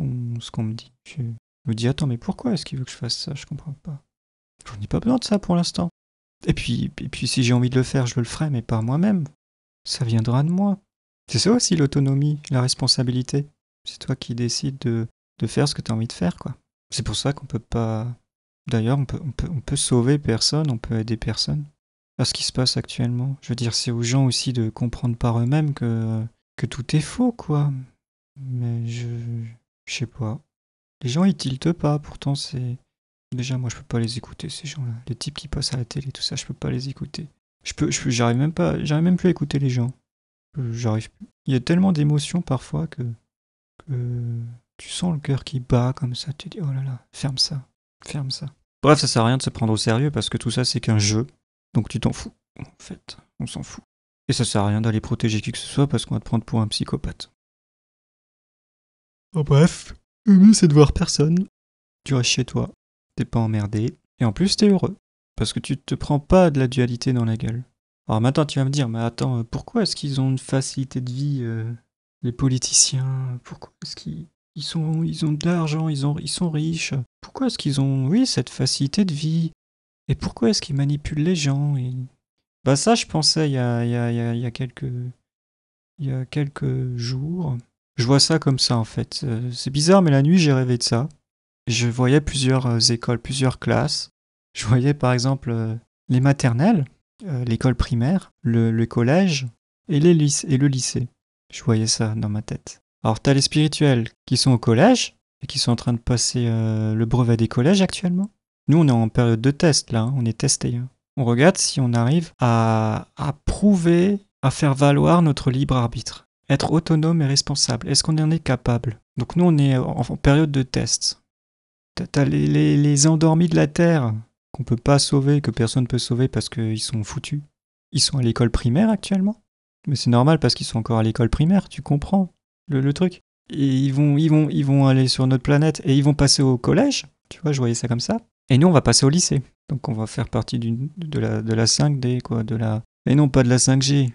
me dit. Je me dis, attends, mais pourquoi est-ce qu'il veut que je fasse ça? Je comprends pas. J'en ai pas besoin de ça pour l'instant. Et puis si j'ai envie de le faire, je le ferai, mais par moi-même. Ça viendra de moi. C'est ça aussi l'autonomie, la responsabilité. C'est toi qui décides de faire ce que tu as envie de faire, quoi. C'est pour ça qu'on peut pas. D'ailleurs, on peut sauver personne, on peut aider personne à ce qui se passe actuellement. Je veux dire, c'est aux gens aussi de comprendre par eux-mêmes que tout est faux, quoi. Mais je sais pas. Les gens ils tiltent pas, pourtant c'est. Déjà, moi je peux pas les écouter, ces gens-là. Les types qui passent à la télé, tout ça, je peux pas les écouter. J'arrive même plus à écouter les gens. J'arrive plus. Il y a tellement d'émotions parfois que tu sens le cœur qui bat comme ça. Tu te dis, oh là là, ferme ça, ferme ça. Bref, ça sert à rien de se prendre au sérieux parce que tout ça c'est qu'un jeu. Donc tu t'en fous, en fait. On s'en fout. Et ça sert à rien d'aller protéger qui que ce soit parce qu'on va te prendre pour un psychopathe. Oh bref, le mieux c'est de voir personne. Tu restes chez toi, t'es pas emmerdé. Et en plus t'es heureux. Parce que tu te prends pas de la dualité dans la gueule. Alors maintenant tu vas me dire, mais attends, pourquoi est-ce qu'ils ont une facilité de vie, les politiciens? Pourquoi est-ce ils ont de l'argent, ils sont riches? Pourquoi est-ce qu'ils ont, oui, cette facilité de vie? Et pourquoi est-ce qu'ils manipulent les gens? Bah ça, je pensais il y a quelques jours. Je vois ça comme ça en fait. C'est bizarre, mais la nuit j'ai rêvé de ça. Je voyais plusieurs écoles, plusieurs classes. Je voyais par exemple les maternelles, l'école primaire, le collège et le lycée. Je voyais ça dans ma tête. Alors t'as les spirituels qui sont au collège et qui sont en train de passer le brevet des collèges actuellement. Nous on est en période de test là, hein, on est testé. Hein. On regarde si on arrive à prouver, à faire valoir notre libre arbitre. Être autonome et responsable. Est-ce qu'on en est capable? Donc nous on est en période de test. T'as les endormis de la Terre qu'on peut pas sauver, que personne peut sauver parce qu'ils sont foutus. Ils sont à l'école primaire actuellement. Mais c'est normal parce qu'ils sont encore à l'école primaire, tu comprends le truc. Et ils vont aller sur notre planète et ils vont passer au collège. Tu vois, je voyais ça comme ça. Et nous, on va passer au lycée. Donc on va faire partie de la 5D, quoi, et non pas de la 5G.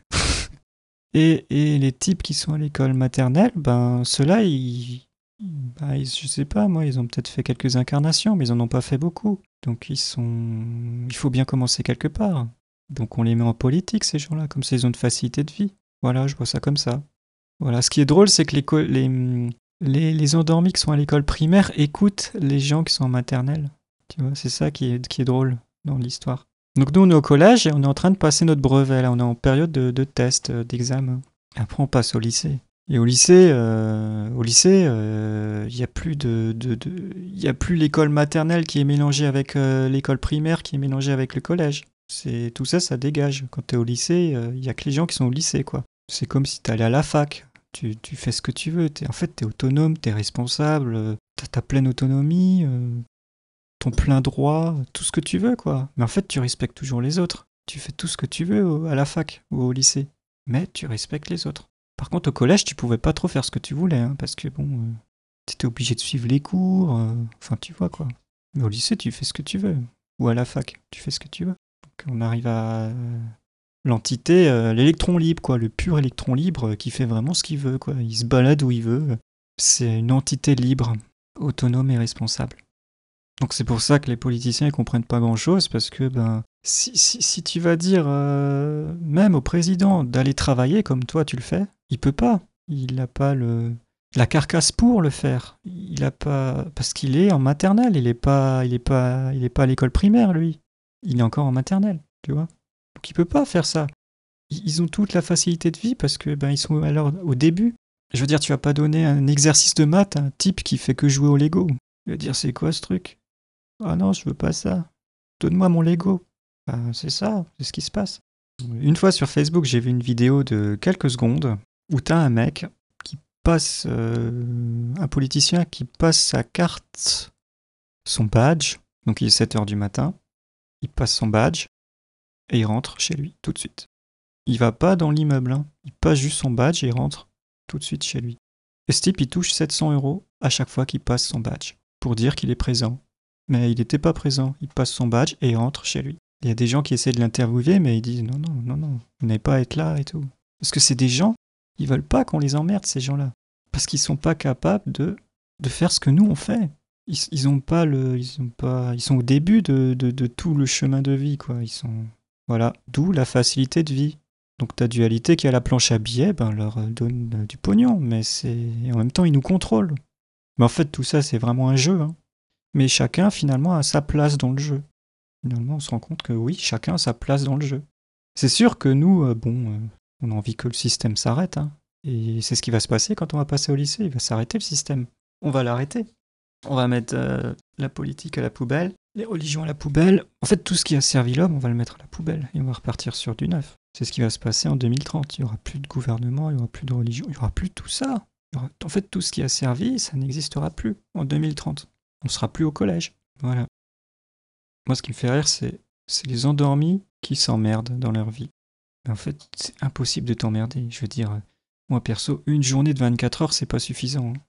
Et les types qui sont à l'école maternelle, ben ceux-là, je sais pas, moi, ils ont peut-être fait quelques incarnations, mais ils en ont pas fait beaucoup. Donc il faut bien commencer quelque part. Donc on les met en politique, ces gens-là, comme ça ils ont une facilité de vie. Voilà, je vois ça comme ça. Voilà, ce qui est drôle, c'est que les endormis qui sont à l'école primaire écoutent les gens qui sont en maternelle. Tu vois, c'est ça qui est drôle dans l'histoire. Donc nous, on est au collège et on est en train de passer notre brevet, là. On est en période de test, d'examen. Après, on passe au lycée. Et au lycée, il n'y a plus y a plus l'école maternelle qui est mélangée avec l'école primaire qui est mélangée avec le collège. Tout ça, ça dégage. Quand t'es au lycée, il y a que les gens qui sont au lycée, quoi. C'est comme si t'allais à la fac. Tu fais ce que tu veux. En fait, t'es autonome, t'es responsable, t'as ta pleine autonomie, ton plein droit, tout ce que tu veux, quoi. Mais en fait, tu respectes toujours les autres. Tu fais tout ce que tu veux à la fac ou au lycée. Mais tu respectes les autres. Par contre, au collège, tu pouvais pas trop faire ce que tu voulais, hein, parce que bon, t'étais obligé de suivre les cours, enfin, tu vois, quoi. Mais au lycée, tu fais ce que tu veux. Ou à la fac, tu fais ce que tu veux. Donc, on arrive à l'entité, l'électron libre, quoi, le pur électron libre qui fait vraiment ce qu'il veut, quoi. Il se balade où il veut. C'est une entité libre, autonome et responsable. Donc c'est pour ça que les politiciens ne comprennent pas grand-chose, parce que ben, si tu vas dire même au président d'aller travailler comme toi tu le fais, il peut pas. Il n'a pas la carcasse pour le faire. Il a pas parce qu'il est en maternelle. Il est pas à l'école primaire lui. Il est encore en maternelle, tu vois. Donc il peut pas faire ça. Ils ont toute la facilité de vie parce que ben ils sont alors au début. Je veux dire, tu vas pas donner un exercice de maths à un type qui fait que jouer au Lego. Il va dire c'est quoi ce truc? Ah non, je veux pas ça. Donne-moi mon Lego. Ben, c'est ça, c'est ce qui se passe. Une fois sur Facebook, j'ai vu une vidéo de quelques secondes où t'as un mec qui passe, un politicien qui passe sa carte, son badge, donc il est 7 h du matin, il passe son badge et il rentre chez lui tout de suite. Il va pas dans l'immeuble, hein. Il passe juste son badge et il rentre tout de suite chez lui. Et ce type, il touche 700 € à chaque fois qu'il passe son badge pour dire qu'il est présent. Mais il n'était pas présent. Il passe son badge et il rentre chez lui. Il y a des gens qui essaient de l'interviewer, mais ils disent non, non, non, non, vous n'avez pas à être là et tout. Parce que c'est des gens, ils veulent pas qu'on les emmerde, ces gens-là. Parce qu'ils sont pas capables de faire ce que nous on fait. Ils ont pas ils sont au début de tout le chemin de vie, quoi. Voilà. D'où la facilité de vie. Donc ta dualité qui a la planche à billets, ben leur donne du pognon, mais et en même temps ils nous contrôlent. Mais en fait tout ça c'est vraiment un jeu, hein. Mais chacun finalement a sa place dans le jeu. Finalement on se rend compte que oui, chacun a sa place dans le jeu. C'est sûr que nous, on a envie que le système s'arrête, hein. Et c'est ce qui va se passer quand on va passer au lycée, il va s'arrêter le système. On va l'arrêter. On va mettre la politique à la poubelle, les religions à la poubelle. En fait, tout ce qui a servi l'homme, on va le mettre à la poubelle et on va repartir sur du neuf. C'est ce qui va se passer en 2030. Il n'y aura plus de gouvernement, il n'y aura plus de religion, il n'y aura plus tout ça. En fait, tout ce qui a servi, ça n'existera plus en 2030. On ne sera plus au collège. Voilà. Moi, ce qui me fait rire, c'est les endormis qui s'emmerdent dans leur vie. Mais en fait, c'est impossible de t'emmerder. Je veux dire, moi perso, une journée de 24 heures, c'est pas suffisant, hein.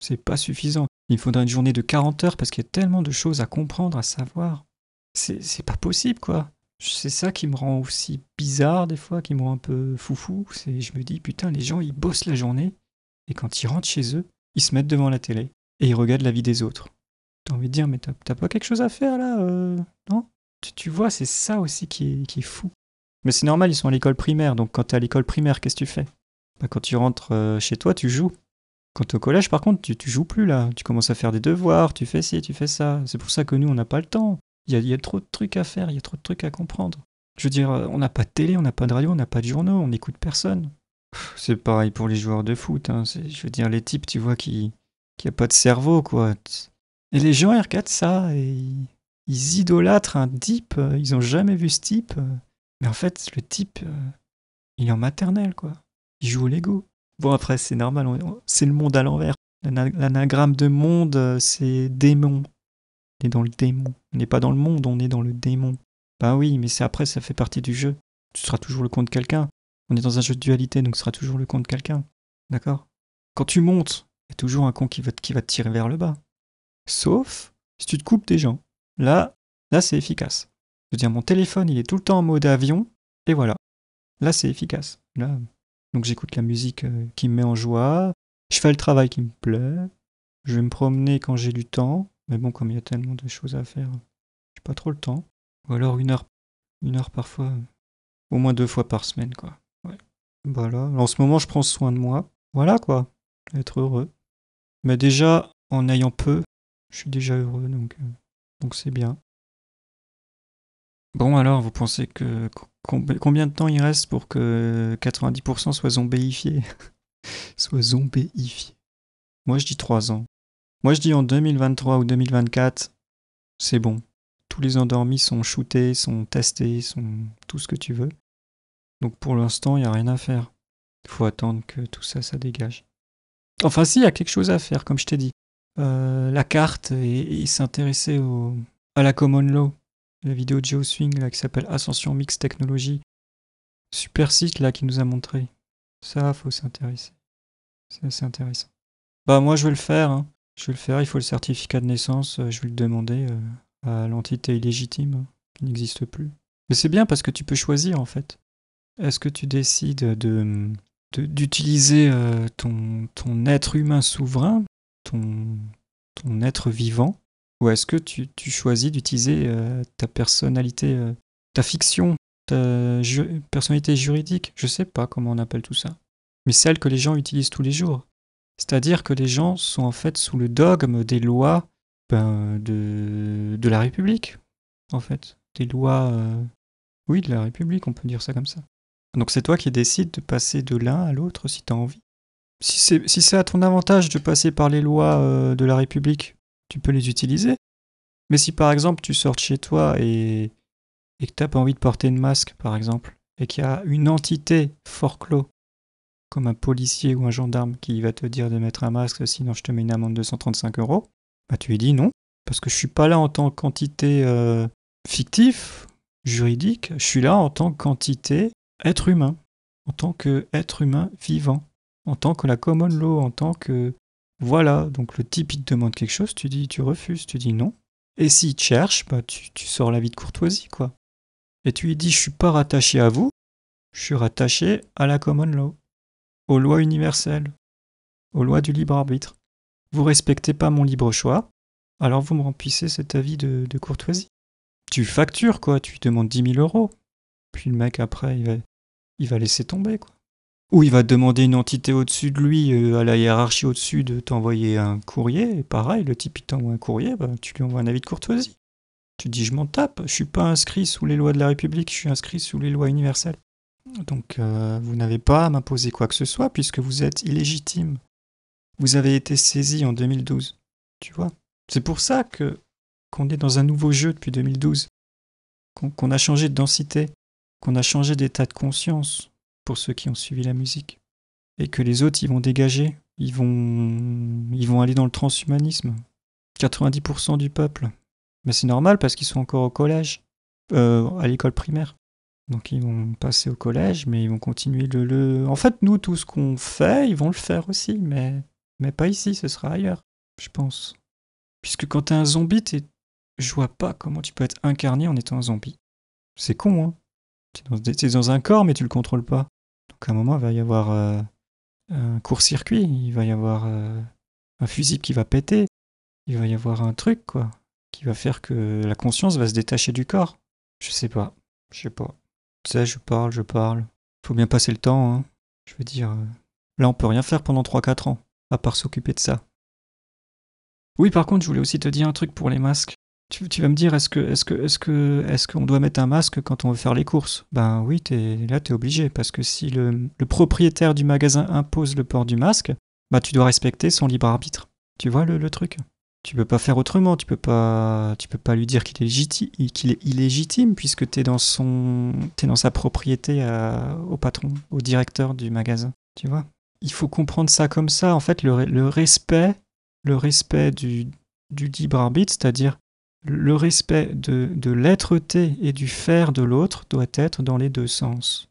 C'est pas suffisant. Il faudrait une journée de 40 heures parce qu'il y a tellement de choses à comprendre, à savoir. C'est pas possible, quoi. C'est ça qui me rend aussi bizarre des fois, qui me rend un peu foufou. Je me dis, putain, les gens, ils bossent la journée et quand ils rentrent chez eux, ils se mettent devant la télé et ils regardent la vie des autres. T'as envie de dire, mais t'as pas quelque chose à faire là, non? Tu vois, c'est ça aussi qui est fou. Mais c'est normal, ils sont à l'école primaire, donc quand t'es à l'école primaire, qu'est-ce que tu fais? Bah, quand tu rentres chez toi, tu joues. Quand t'es au collège, par contre, tu joues plus là. Tu commences à faire des devoirs, tu fais ci, tu fais ça. C'est pour ça que nous, on n'a pas le temps. Il y a trop de trucs à faire, il y a trop de trucs à comprendre. Je veux dire, on n'a pas de télé, on n'a pas de radio, on n'a pas de journaux, on n'écoute personne. C'est pareil pour les joueurs de foot, hein. Je veux dire, les types, tu vois, qui a pas de cerveau, quoi. Et les gens, ils regardent ça et ils idolâtrent un type. Ils ont jamais vu ce type. Mais en fait, le type, il est en maternelle, quoi. Il joue au Lego. Bon, après, c'est normal, c'est le monde à l'envers. L'anagramme de monde, c'est démon. On est dans le démon. On n'est pas dans le monde, on est dans le démon. Bah oui, mais après, ça fait partie du jeu. Tu seras toujours le con de quelqu'un. On est dans un jeu de dualité, donc tu seras toujours le con de quelqu'un. D'accord? Quand tu montes, il y a toujours un con qui va te tirer vers le bas. Sauf si tu te coupes des gens. Là, c'est efficace. Je veux dire, mon téléphone, il est tout le temps en mode avion, et voilà. Là, c'est efficace. Là, donc j'écoute la musique qui me met en joie, je fais le travail qui me plaît, je vais me promener quand j'ai du temps, mais bon, comme il y a tellement de choses à faire, j'ai pas trop le temps. Ou alors 1 heure parfois. Au moins 2 fois par semaine, quoi. Ouais. Voilà. En ce moment, je prends soin de moi. Voilà, quoi. Être heureux. Mais déjà, en ayant peu, je suis déjà heureux, donc c'est bien. Bon, alors, vous pensez que combien de temps il reste pour que 90% soient zombéifiés? Soient zombéifiés. Moi, je dis 3 ans. Moi, je dis en 2023 ou 2024, c'est bon. Tous les endormis sont shootés, sont testés, sont tout ce que tu veux. Donc pour l'instant, il n'y a rien à faire. Il faut attendre que tout ça, ça dégage. Enfin si, il y a quelque chose à faire, comme je t'ai dit. La carte et s'intéresser à la common law. La vidéo de GeoSwing là, qui s'appelle Ascension Mix Technology. Super site là qui nous a montré. Ça, faut s'intéresser. C'est assez intéressant. Bah moi je vais le faire. Hein. Je vais le faire, il faut le certificat de naissance. Je vais le demander à l'entité illégitime qui n'existe plus. Mais c'est bien parce que tu peux choisir en fait. Est-ce que tu décides d'utiliser ton être humain souverain, ton être vivant, ou est-ce que tu choisis d'utiliser ta personnalité, ta fiction, ta personnalité juridique? Je sais pas comment on appelle tout ça. Mais celle que les gens utilisent tous les jours. C'est-à-dire que les gens sont en fait sous le dogme des lois de la République, en fait. Des lois, oui, de la République, on peut dire ça comme ça. Donc c'est toi qui décides de passer de l'un à l'autre si tu as envie. Si c'est à ton avantage de passer par les lois de la République, tu peux les utiliser. Mais si par exemple tu sors de chez toi et que tu n'as pas envie de porter de masque, par exemple, et qu'il y a une entité fort clos, comme un policier ou un gendarme qui va te dire de mettre un masque, sinon je te mets une amende de 135 €, bah tu lui dis non, parce que je suis pas là en tant qu'entité fictive, juridique, je suis là en tant qu'entité être humain, en tant qu'être humain vivant, en tant que la common law, en tant que... Voilà, donc le type il te demande quelque chose, tu refuses, tu dis non. Et s'il te cherche, bah tu sors la vie de courtoisie, quoi. Et tu lui dis, je suis pas rattaché à vous, je suis rattaché à la common law, aux lois universelles, aux lois du libre arbitre. Vous respectez pas mon libre choix, alors vous me remplissez cet avis de courtoisie. Tu factures, quoi, tu lui demandes 10 000 €. Puis le mec, après, il va laisser tomber, quoi. Ou il va demander une entité au-dessus de lui, à la hiérarchie au-dessus, de t'envoyer un courrier. Et pareil, le type, il t'envoie un courrier, bah, tu lui envoies un avis de courtoisie. Tu dis, je m'en tape, je suis pas inscrit sous les lois de la République, je suis inscrit sous les lois universelles. Donc, vous n'avez pas à m'imposer quoi que ce soit, puisque vous êtes illégitime. Vous avez été saisi en 2012, tu vois. C'est pour ça qu'on est dans un nouveau jeu depuis 2012, qu'on a changé de densité, qu'on a changé d'état de conscience pour ceux qui ont suivi la musique, et que les autres ils vont dégager, ils vont aller dans le transhumanisme. 90% du peuple. Mais c'est normal parce qu'ils sont encore au collège, à l'école primaire. Donc ils vont passer au collège, mais ils vont continuer En fait, nous, tout ce qu'on fait, ils vont le faire aussi, mais pas ici, ce sera ailleurs, je pense. Puisque quand t'es un zombie, je vois pas comment tu peux être incarné en étant un zombie. C'est con, hein. T'es dans un corps, mais tu le contrôles pas. Donc à un moment, il va y avoir un court-circuit, il va y avoir un fusible qui va péter, il va y avoir un truc, quoi, qui va faire que la conscience va se détacher du corps. Je sais pas. Tu sais, je parle. Faut bien passer le temps, hein. Je veux dire, là, on peut rien faire pendant 3-4 ans, à part s'occuper de ça. Oui, par contre, je voulais aussi te dire un truc pour les masques. Tu vas me dire, est-ce qu'on doit mettre un masque quand on veut faire les courses? Ben oui, là, t'es obligé, parce que si le propriétaire du magasin impose le port du masque, bah tu dois respecter son libre arbitre. Tu vois le truc? Tu peux pas faire autrement, tu peux pas lui dire qu'il est illégitime, puisque t'es dans sa propriété au patron, au directeur du magasin. Tu vois? Il faut comprendre ça comme ça. En fait, le respect du libre arbitre, c'est-à-dire le respect de l'être-té et du faire de l'autre doit être dans les deux sens.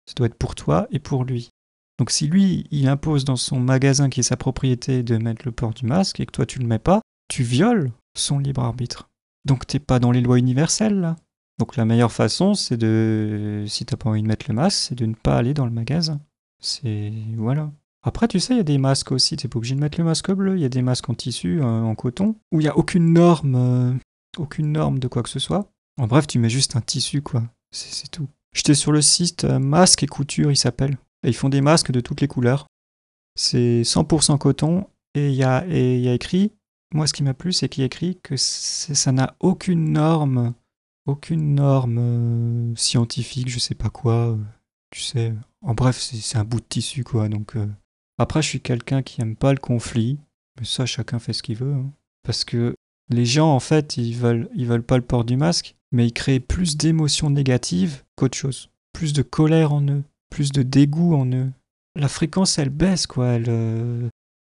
Ça doit être pour toi et pour lui. Donc si lui, il impose dans son magasin qui est sa propriété de mettre le port du masque et que toi tu le mets pas, tu violes son libre arbitre. Donc t'es pas dans les lois universelles là. Donc la meilleure façon, c'est si t'as pas envie de mettre le masque, c'est de ne pas aller dans le magasin. Voilà. Après, tu sais, il y a des masques aussi, t'es pas obligé de mettre le masque bleu, il y a des masques en tissu, en coton, où il n'y a aucune norme de quoi que ce soit. En bref, tu mets juste un tissu, quoi. C'est tout. J'étais sur le site Masque et Couture, il s'appelle. Et ils font des masques de toutes les couleurs. C'est 100% coton. Et il y a écrit, moi ce qui m'a plu, c'est qu'il y a écrit que ça n'a aucune norme scientifique, je sais pas quoi. Tu sais. En bref, c'est un bout de tissu, quoi. Donc, après, je suis quelqu'un qui aime pas le conflit. Mais ça, chacun fait ce qu'il veut, hein. Parce que les gens, en fait, ils veulent pas le port du masque, mais ils créent plus d'émotions négatives qu'autre chose. Plus de colère en eux, plus de dégoût en eux. La fréquence, elle baisse, quoi.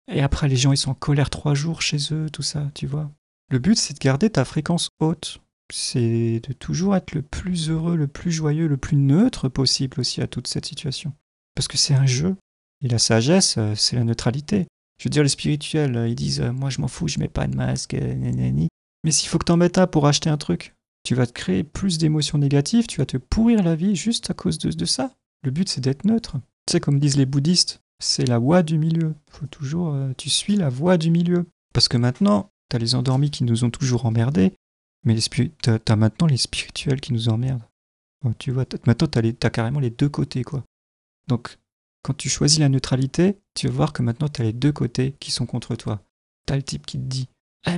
Et après, les gens, ils sont en colère 3 jours chez eux, tout ça, tu vois. Le but, c'est de garder ta fréquence haute. C'est de toujours être le plus heureux, le plus joyeux, le plus neutre possible aussi à toute cette situation. Parce que c'est un jeu. Et la sagesse, c'est la neutralité. Je veux dire, les spirituels, ils disent moi je m'en fous, je mets pas de masque, nanani. Mais s'il faut que t'en mettes un pour acheter un truc, tu vas te créer plus d'émotions négatives, tu vas te pourrir la vie juste à cause de ça. Le but, c'est d'être neutre. Tu sais, comme disent les bouddhistes, c'est la voie du milieu. Faut toujours, tu suis la voie du milieu. Parce que maintenant, t'as les endormis qui nous ont toujours emmerdés, mais t'as maintenant les spirituels qui nous emmerdent. Oh, tu vois, maintenant t'as carrément les deux côtés, quoi. Donc, quand tu choisis la neutralité, tu vas voir que maintenant t'as les deux côtés qui sont contre toi. T'as le type qui te dit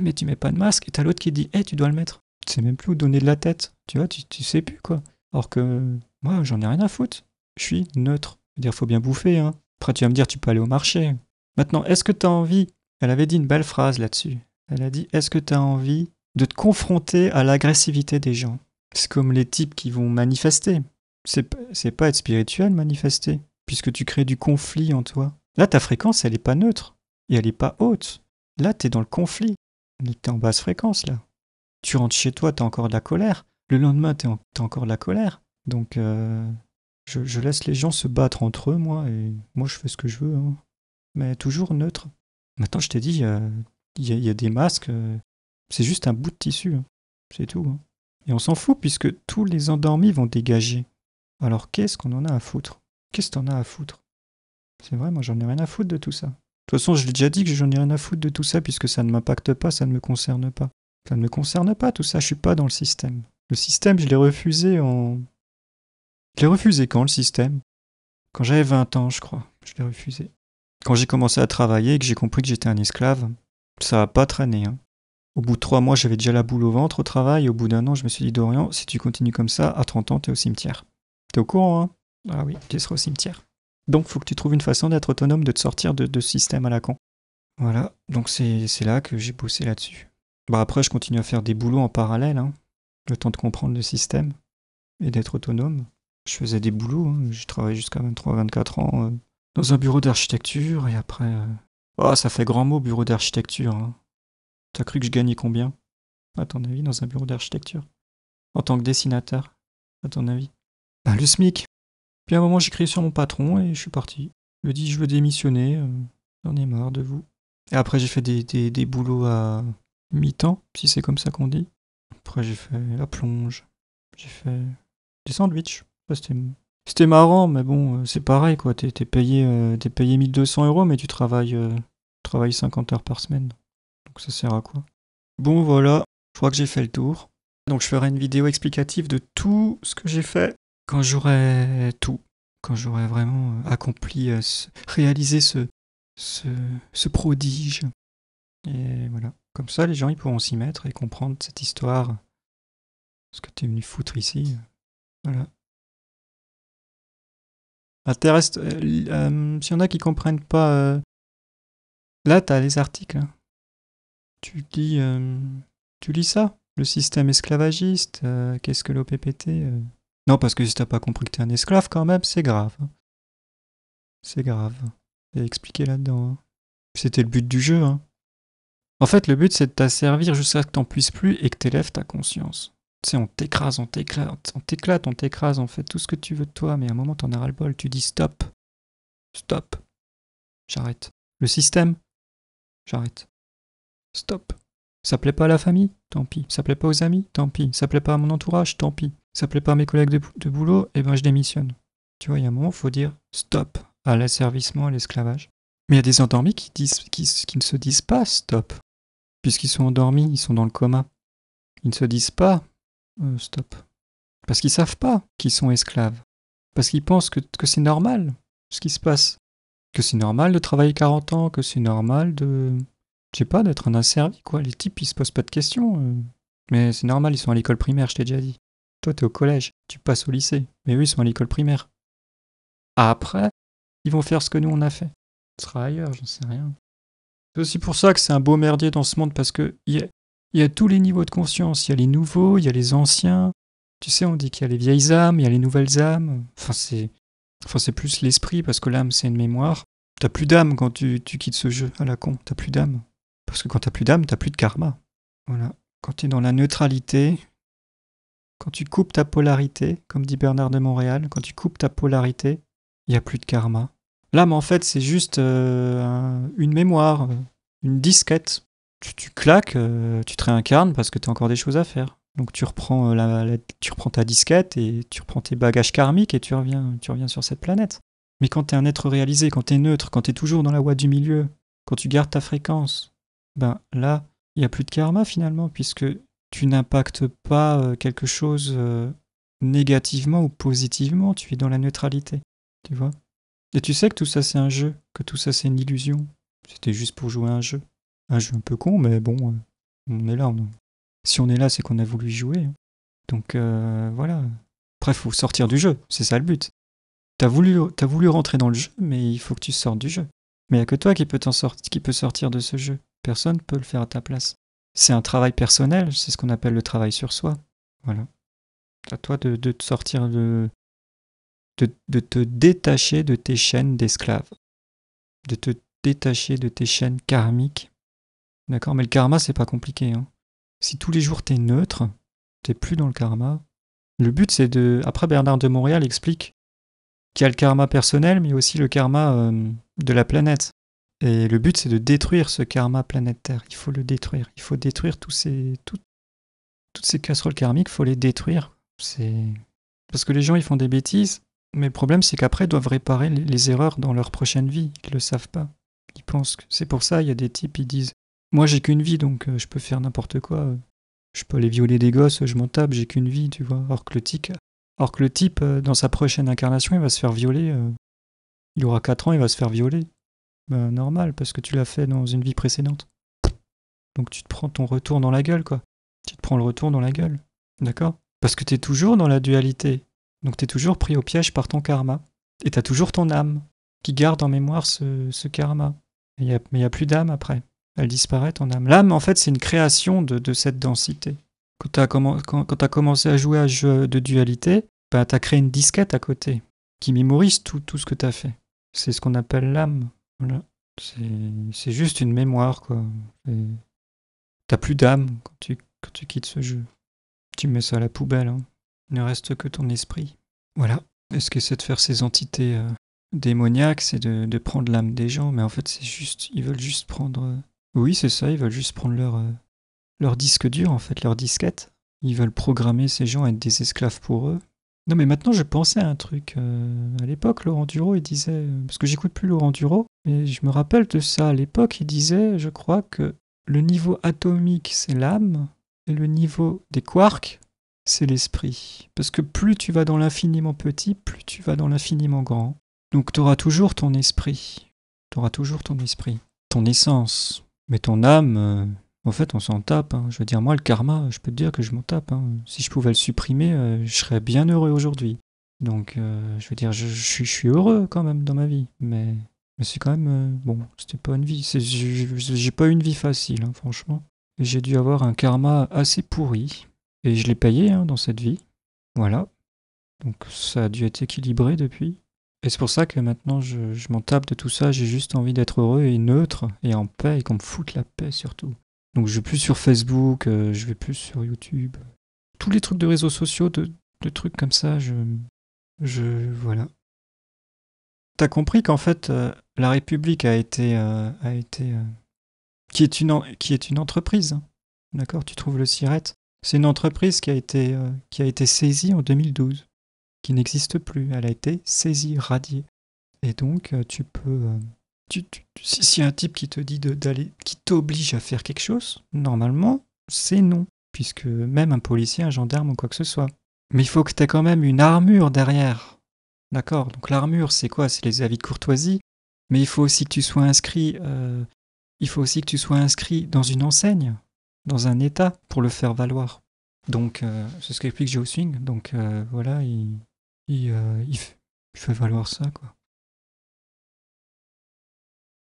mais tu mets pas de masque, et t'as l'autre qui te dit tu dois le mettre. Tu sais même plus où donner de la tête. Tu vois, tu sais plus, quoi. Alors que moi, j'en ai rien à foutre. Je suis neutre. C'est-à-dire, faut bien bouffer, hein. Après, tu vas me dire, tu peux aller au marché. Maintenant, est-ce que t'as envie? Elle avait dit une belle phrase là-dessus. Elle a dit, est-ce que t'as envie de te confronter à l'agressivité des gens? C'est comme les types qui vont manifester. C'est pas être spirituel, manifester, puisque tu crées du conflit en toi. Là, ta fréquence, elle est pas neutre, et elle est pas haute. Là, t'es dans le conflit. T'es en basse fréquence, là. Tu rentres chez toi, t'as encore de la colère. Le lendemain, t'as encore de la colère. Donc, je laisse les gens se battre entre eux, moi, et moi, je fais ce que je veux, hein. Mais toujours neutre. Maintenant, je t'ai dit, il y a des masques, c'est juste un bout de tissu, hein. C'est tout, hein. Et on s'en fout, puisque tous les endormis vont dégager. Alors, qu'est-ce qu'on en a à foutre? Qu'est-ce que t'en as à foutre? C'est vrai, moi, j'en ai rien à foutre de tout ça. De toute façon, je l'ai déjà dit que j'en ai rien à foutre de tout ça, puisque ça ne m'impacte pas, ça ne me concerne pas. Ça ne me concerne pas, tout ça, je suis pas dans le système. Le système, je l'ai refusé en... Je l'ai refusé quand, le système? Quand j'avais 20 ans, je crois. Je l'ai refusé. Quand j'ai commencé à travailler et que j'ai compris que j'étais un esclave, ça a pas traîné, hein. Au bout de 3 mois, j'avais déjà la boule au ventre au travail. Et au bout d'un an, je me suis dit, Dorian, si tu continues comme ça, à 30 ans, t'es au cimetière. T'es au courant, hein? Ah oui, tu seras au cimetière. Donc, faut que tu trouves une façon d'être autonome, de te sortir de ce système à la con. Voilà, donc c'est là que j'ai bossé là-dessus. Bah après, je continue à faire des boulots en parallèle, hein, le temps de comprendre le système et d'être autonome. Je faisais des boulots, hein. J'ai travaillé jusqu'à 23-24 ans dans un bureau d'architecture et après... Oh, ça fait grand mot, bureau d'architecture, hein. T'as cru que je gagnais combien, à ton avis, dans un bureau d'architecture? En tant que dessinateur, à ton avis? Bah, le SMIC. Puis à un moment, j'ai crié sur mon patron et je suis parti. Je lui ai dit, je veux démissionner, j'en ai marre de vous. Et après, j'ai fait des boulots à mi-temps, si c'est comme ça qu'on dit. Après, j'ai fait la plonge. J'ai fait des sandwichs. Ça, c'était marrant, mais bon, c'est pareil, quoi. T'es payé 1 200 €, mais tu travailles 50 heures par semaine. Donc ça sert à quoi? Bon, voilà. Je crois que j'ai fait le tour. Donc je ferai une vidéo explicative de tout ce que j'ai fait quand j'aurai tout. Quand j'aurai vraiment accompli, réalisé ce prodige. Et voilà. Comme ça, les gens ils pourront s'y mettre et comprendre cette histoire. Ce que t'es venu foutre ici. Voilà. Intéresse. S'il y en a qui comprennent pas. Là, t'as les articles, hein. Tu lis, tu lis ça. Le système esclavagiste. Qu'est-ce que l'OPPT? Non, parce que si t'as pas compris que t'es un esclave, quand même, c'est grave, hein. C'est grave. C'est expliqué là-dedans, hein. C'était le but du jeu, hein. En fait, le but, c'est de t'asservir jusqu'à ce que t'en puisses plus et que t'élèves ta conscience. Tu sais, on t'écrase, on t'écrase, on fait tout ce que tu veux de toi, mais à un moment, t'en as ras-le-bol. Tu dis stop. Stop. J'arrête. Le système, j'arrête. Stop. Ça plaît pas à la famille? Tant pis. Ça plaît pas aux amis? Tant pis. Ça plaît pas à mon entourage? Tant pis. Ça plaît pas à mes collègues de boulot? Eh ben, je démissionne. Tu vois, il y a un moment, il faut dire stop à l'asservissement, à l'esclavage. Mais il y a des endormis qui ne se disent pas stop. Puisqu'ils sont endormis, ils sont dans le coma. Ils ne se disent pas stop. Parce qu'ils savent pas qu'ils sont esclaves. Parce qu'ils pensent que c'est normal ce qui se passe. Que c'est normal de travailler 40 ans, que c'est normal de... Je sais pas, d'être un asservi, quoi. Les types, ils se posent pas de questions. Mais c'est normal, ils sont à l'école primaire, je t'ai déjà dit. Toi, t'es au collège, tu passes au lycée. Mais eux, ils sont à l'école primaire. Après, ils vont faire ce que nous, on a fait. Ce sera ailleurs, j'en sais rien. C'est aussi pour ça que c'est un beau merdier dans ce monde, parce que il y a tous les niveaux de conscience. Il y a les nouveaux, il y a les anciens. Tu sais, on dit qu'il y a les vieilles âmes, il y a les nouvelles âmes. Enfin, c'est plus l'esprit, parce que l'âme, c'est une mémoire. T'as plus d'âme quand tu quittes ce jeu à la con. T'as plus d'âme. Parce que quand t'as plus d'âme, t'as plus de karma. Voilà. Quand t'es dans la neutralité, quand tu coupes ta polarité, comme dit Bernard de Montréal, quand tu coupes ta polarité, il n'y a plus de karma. L'âme, en fait, c'est juste une mémoire, une disquette. Tu claques, tu te réincarnes parce que tu as encore des choses à faire. Donc tu reprends, tu reprends ta disquette et tu reprends tes bagages karmiques et tu reviens sur cette planète. Mais quand tu es un être réalisé, quand tu es neutre, quand tu es toujours dans la voie du milieu, quand tu gardes ta fréquence, ben là, il n'y a plus de karma finalement, puisque tu n'impactes pas quelque chose négativement ou positivement, tu es dans la neutralité, tu vois. Et tu sais que tout ça c'est un jeu, que tout ça c'est une illusion. C'était juste pour jouer à un jeu. Un jeu un peu con, mais bon, on est là. Si on est là, c'est qu'on a voulu jouer. Donc voilà. Après, faut sortir du jeu, c'est ça le but. T'as voulu rentrer dans le jeu, mais il faut que tu sortes du jeu. Mais il n'y a que toi qui peut sortir de ce jeu. Personne ne peut le faire à ta place. C'est un travail personnel, c'est ce qu'on appelle le travail sur soi. Voilà. À toi de te sortir de te détacher de tes chaînes d'esclaves. De te détacher de tes chaînes karmiques. D'accord. Mais le karma, c'est pas compliqué. Hein. Si tous les jours t'es neutre, t'es plus dans le karma. Le but, c'est de... Après, Bernard de Montréal explique qu'il y a le karma personnel, mais aussi le karma de la planète. Et le but, c'est de détruire ce karma planétaire. Il faut le détruire. Il faut détruire toutes ces casseroles karmiques, il faut les détruire. Parce que les gens, ils font des bêtises, mais le problème, c'est qu'après, ils doivent réparer les erreurs dans leur prochaine vie. Ils le savent pas. Ils pensent que... C'est pour ça, il y a des types, ils disent « Moi, j'ai qu'une vie, donc je peux faire n'importe quoi. Je peux aller violer des gosses, je m'en tape, j'ai qu'une vie, tu vois. » Alors que le type, dans sa prochaine incarnation, il va se faire violer. Il aura 4 ans, il va se faire violer. Ben, normal, parce que tu l'as fait dans une vie précédente. Donc tu te prends ton retour dans la gueule, quoi. Tu te prends le retour dans la gueule. D'accord ? Parce que t'es toujours dans la dualité. Donc t'es toujours pris au piège par ton karma. Et t'as toujours ton âme qui garde en mémoire ce karma. Mais il n'y a plus d'âme après. Elle disparaît, ton âme. L'âme, en fait, c'est une création de cette densité. Quand t'as commencé à jouer à un jeu de dualité, ben, t'as créé une disquette à côté qui mémorise tout ce que t'as fait. C'est ce qu'on appelle l'âme. Voilà. C'est juste une mémoire, quoi. T'as plus d'âme quand tu quittes ce jeu. Tu mets ça à la poubelle. Hein. Il ne reste que ton esprit. Voilà. Et ce que c'est de faire ces entités démoniaques, c'est de prendre l'âme des gens. Mais en fait, c'est juste... Ils veulent juste prendre... Oui, c'est ça. Ils veulent juste prendre leur disque dur, en fait, leur disquette. Ils veulent programmer ces gens à être des esclaves pour eux. Non, mais maintenant, je pensais à un truc. À l'époque, Laurent Duro, il disait... Parce que j'écoute plus Laurent Duro, mais je me rappelle de ça. À l'époque, il disait, je crois, que le niveau atomique, c'est l'âme, et le niveau des quarks, c'est l'esprit. Parce que plus tu vas dans l'infiniment petit, plus tu vas dans l'infiniment grand. Donc tu auras toujours ton esprit. Tu auras toujours ton esprit. Ton essence. Mais ton âme, en fait, on s'en tape. Hein. Je veux dire, moi, le karma, je peux te dire que je m'en tape. Hein. Si je pouvais le supprimer, je serais bien heureux aujourd'hui. Donc, je veux dire, je suis heureux quand même dans ma vie. Mais c'est quand même... bon, c'était pas une vie. J'ai pas eu une vie facile, hein, franchement. Et j'ai dû avoir un karma assez pourri. Et je l'ai payé hein, dans cette vie. Voilà. Donc ça a dû être équilibré depuis. Et c'est pour ça que maintenant je m'en tape de tout ça. J'ai juste envie d'être heureux et neutre et en paix et qu'on me foute la paix surtout. Donc je vais plus sur Facebook, je vais plus sur YouTube. Tous les trucs de réseaux sociaux, de trucs comme ça, voilà. T'as compris qu'en fait, la République qui est une entreprise. Hein. D'accord, tu trouves le SIRET. C'est une entreprise qui a été saisie en 2012, qui n'existe plus. Elle a été saisie, radiée. Et donc, tu peux... si y a un type qui te dit qui t'oblige à faire quelque chose, normalement, c'est non. Puisque même un policier, un gendarme ou quoi que ce soit, Mais il faut que tu aies quand même une armure derrière. D'accord? Donc l'armure, c'est quoi? C'est les avis de courtoisie. Mais il faut aussi que tu sois inscrit. Il faut aussi que tu sois inscrit dans une enseigne, dans un état, pour le faire valoir. Donc c'est ce qu'explique GeoSwing. Donc voilà, il fait valoir ça, quoi.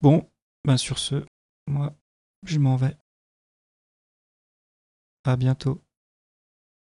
Bon, ben sur ce, moi, je m'en vais. À bientôt.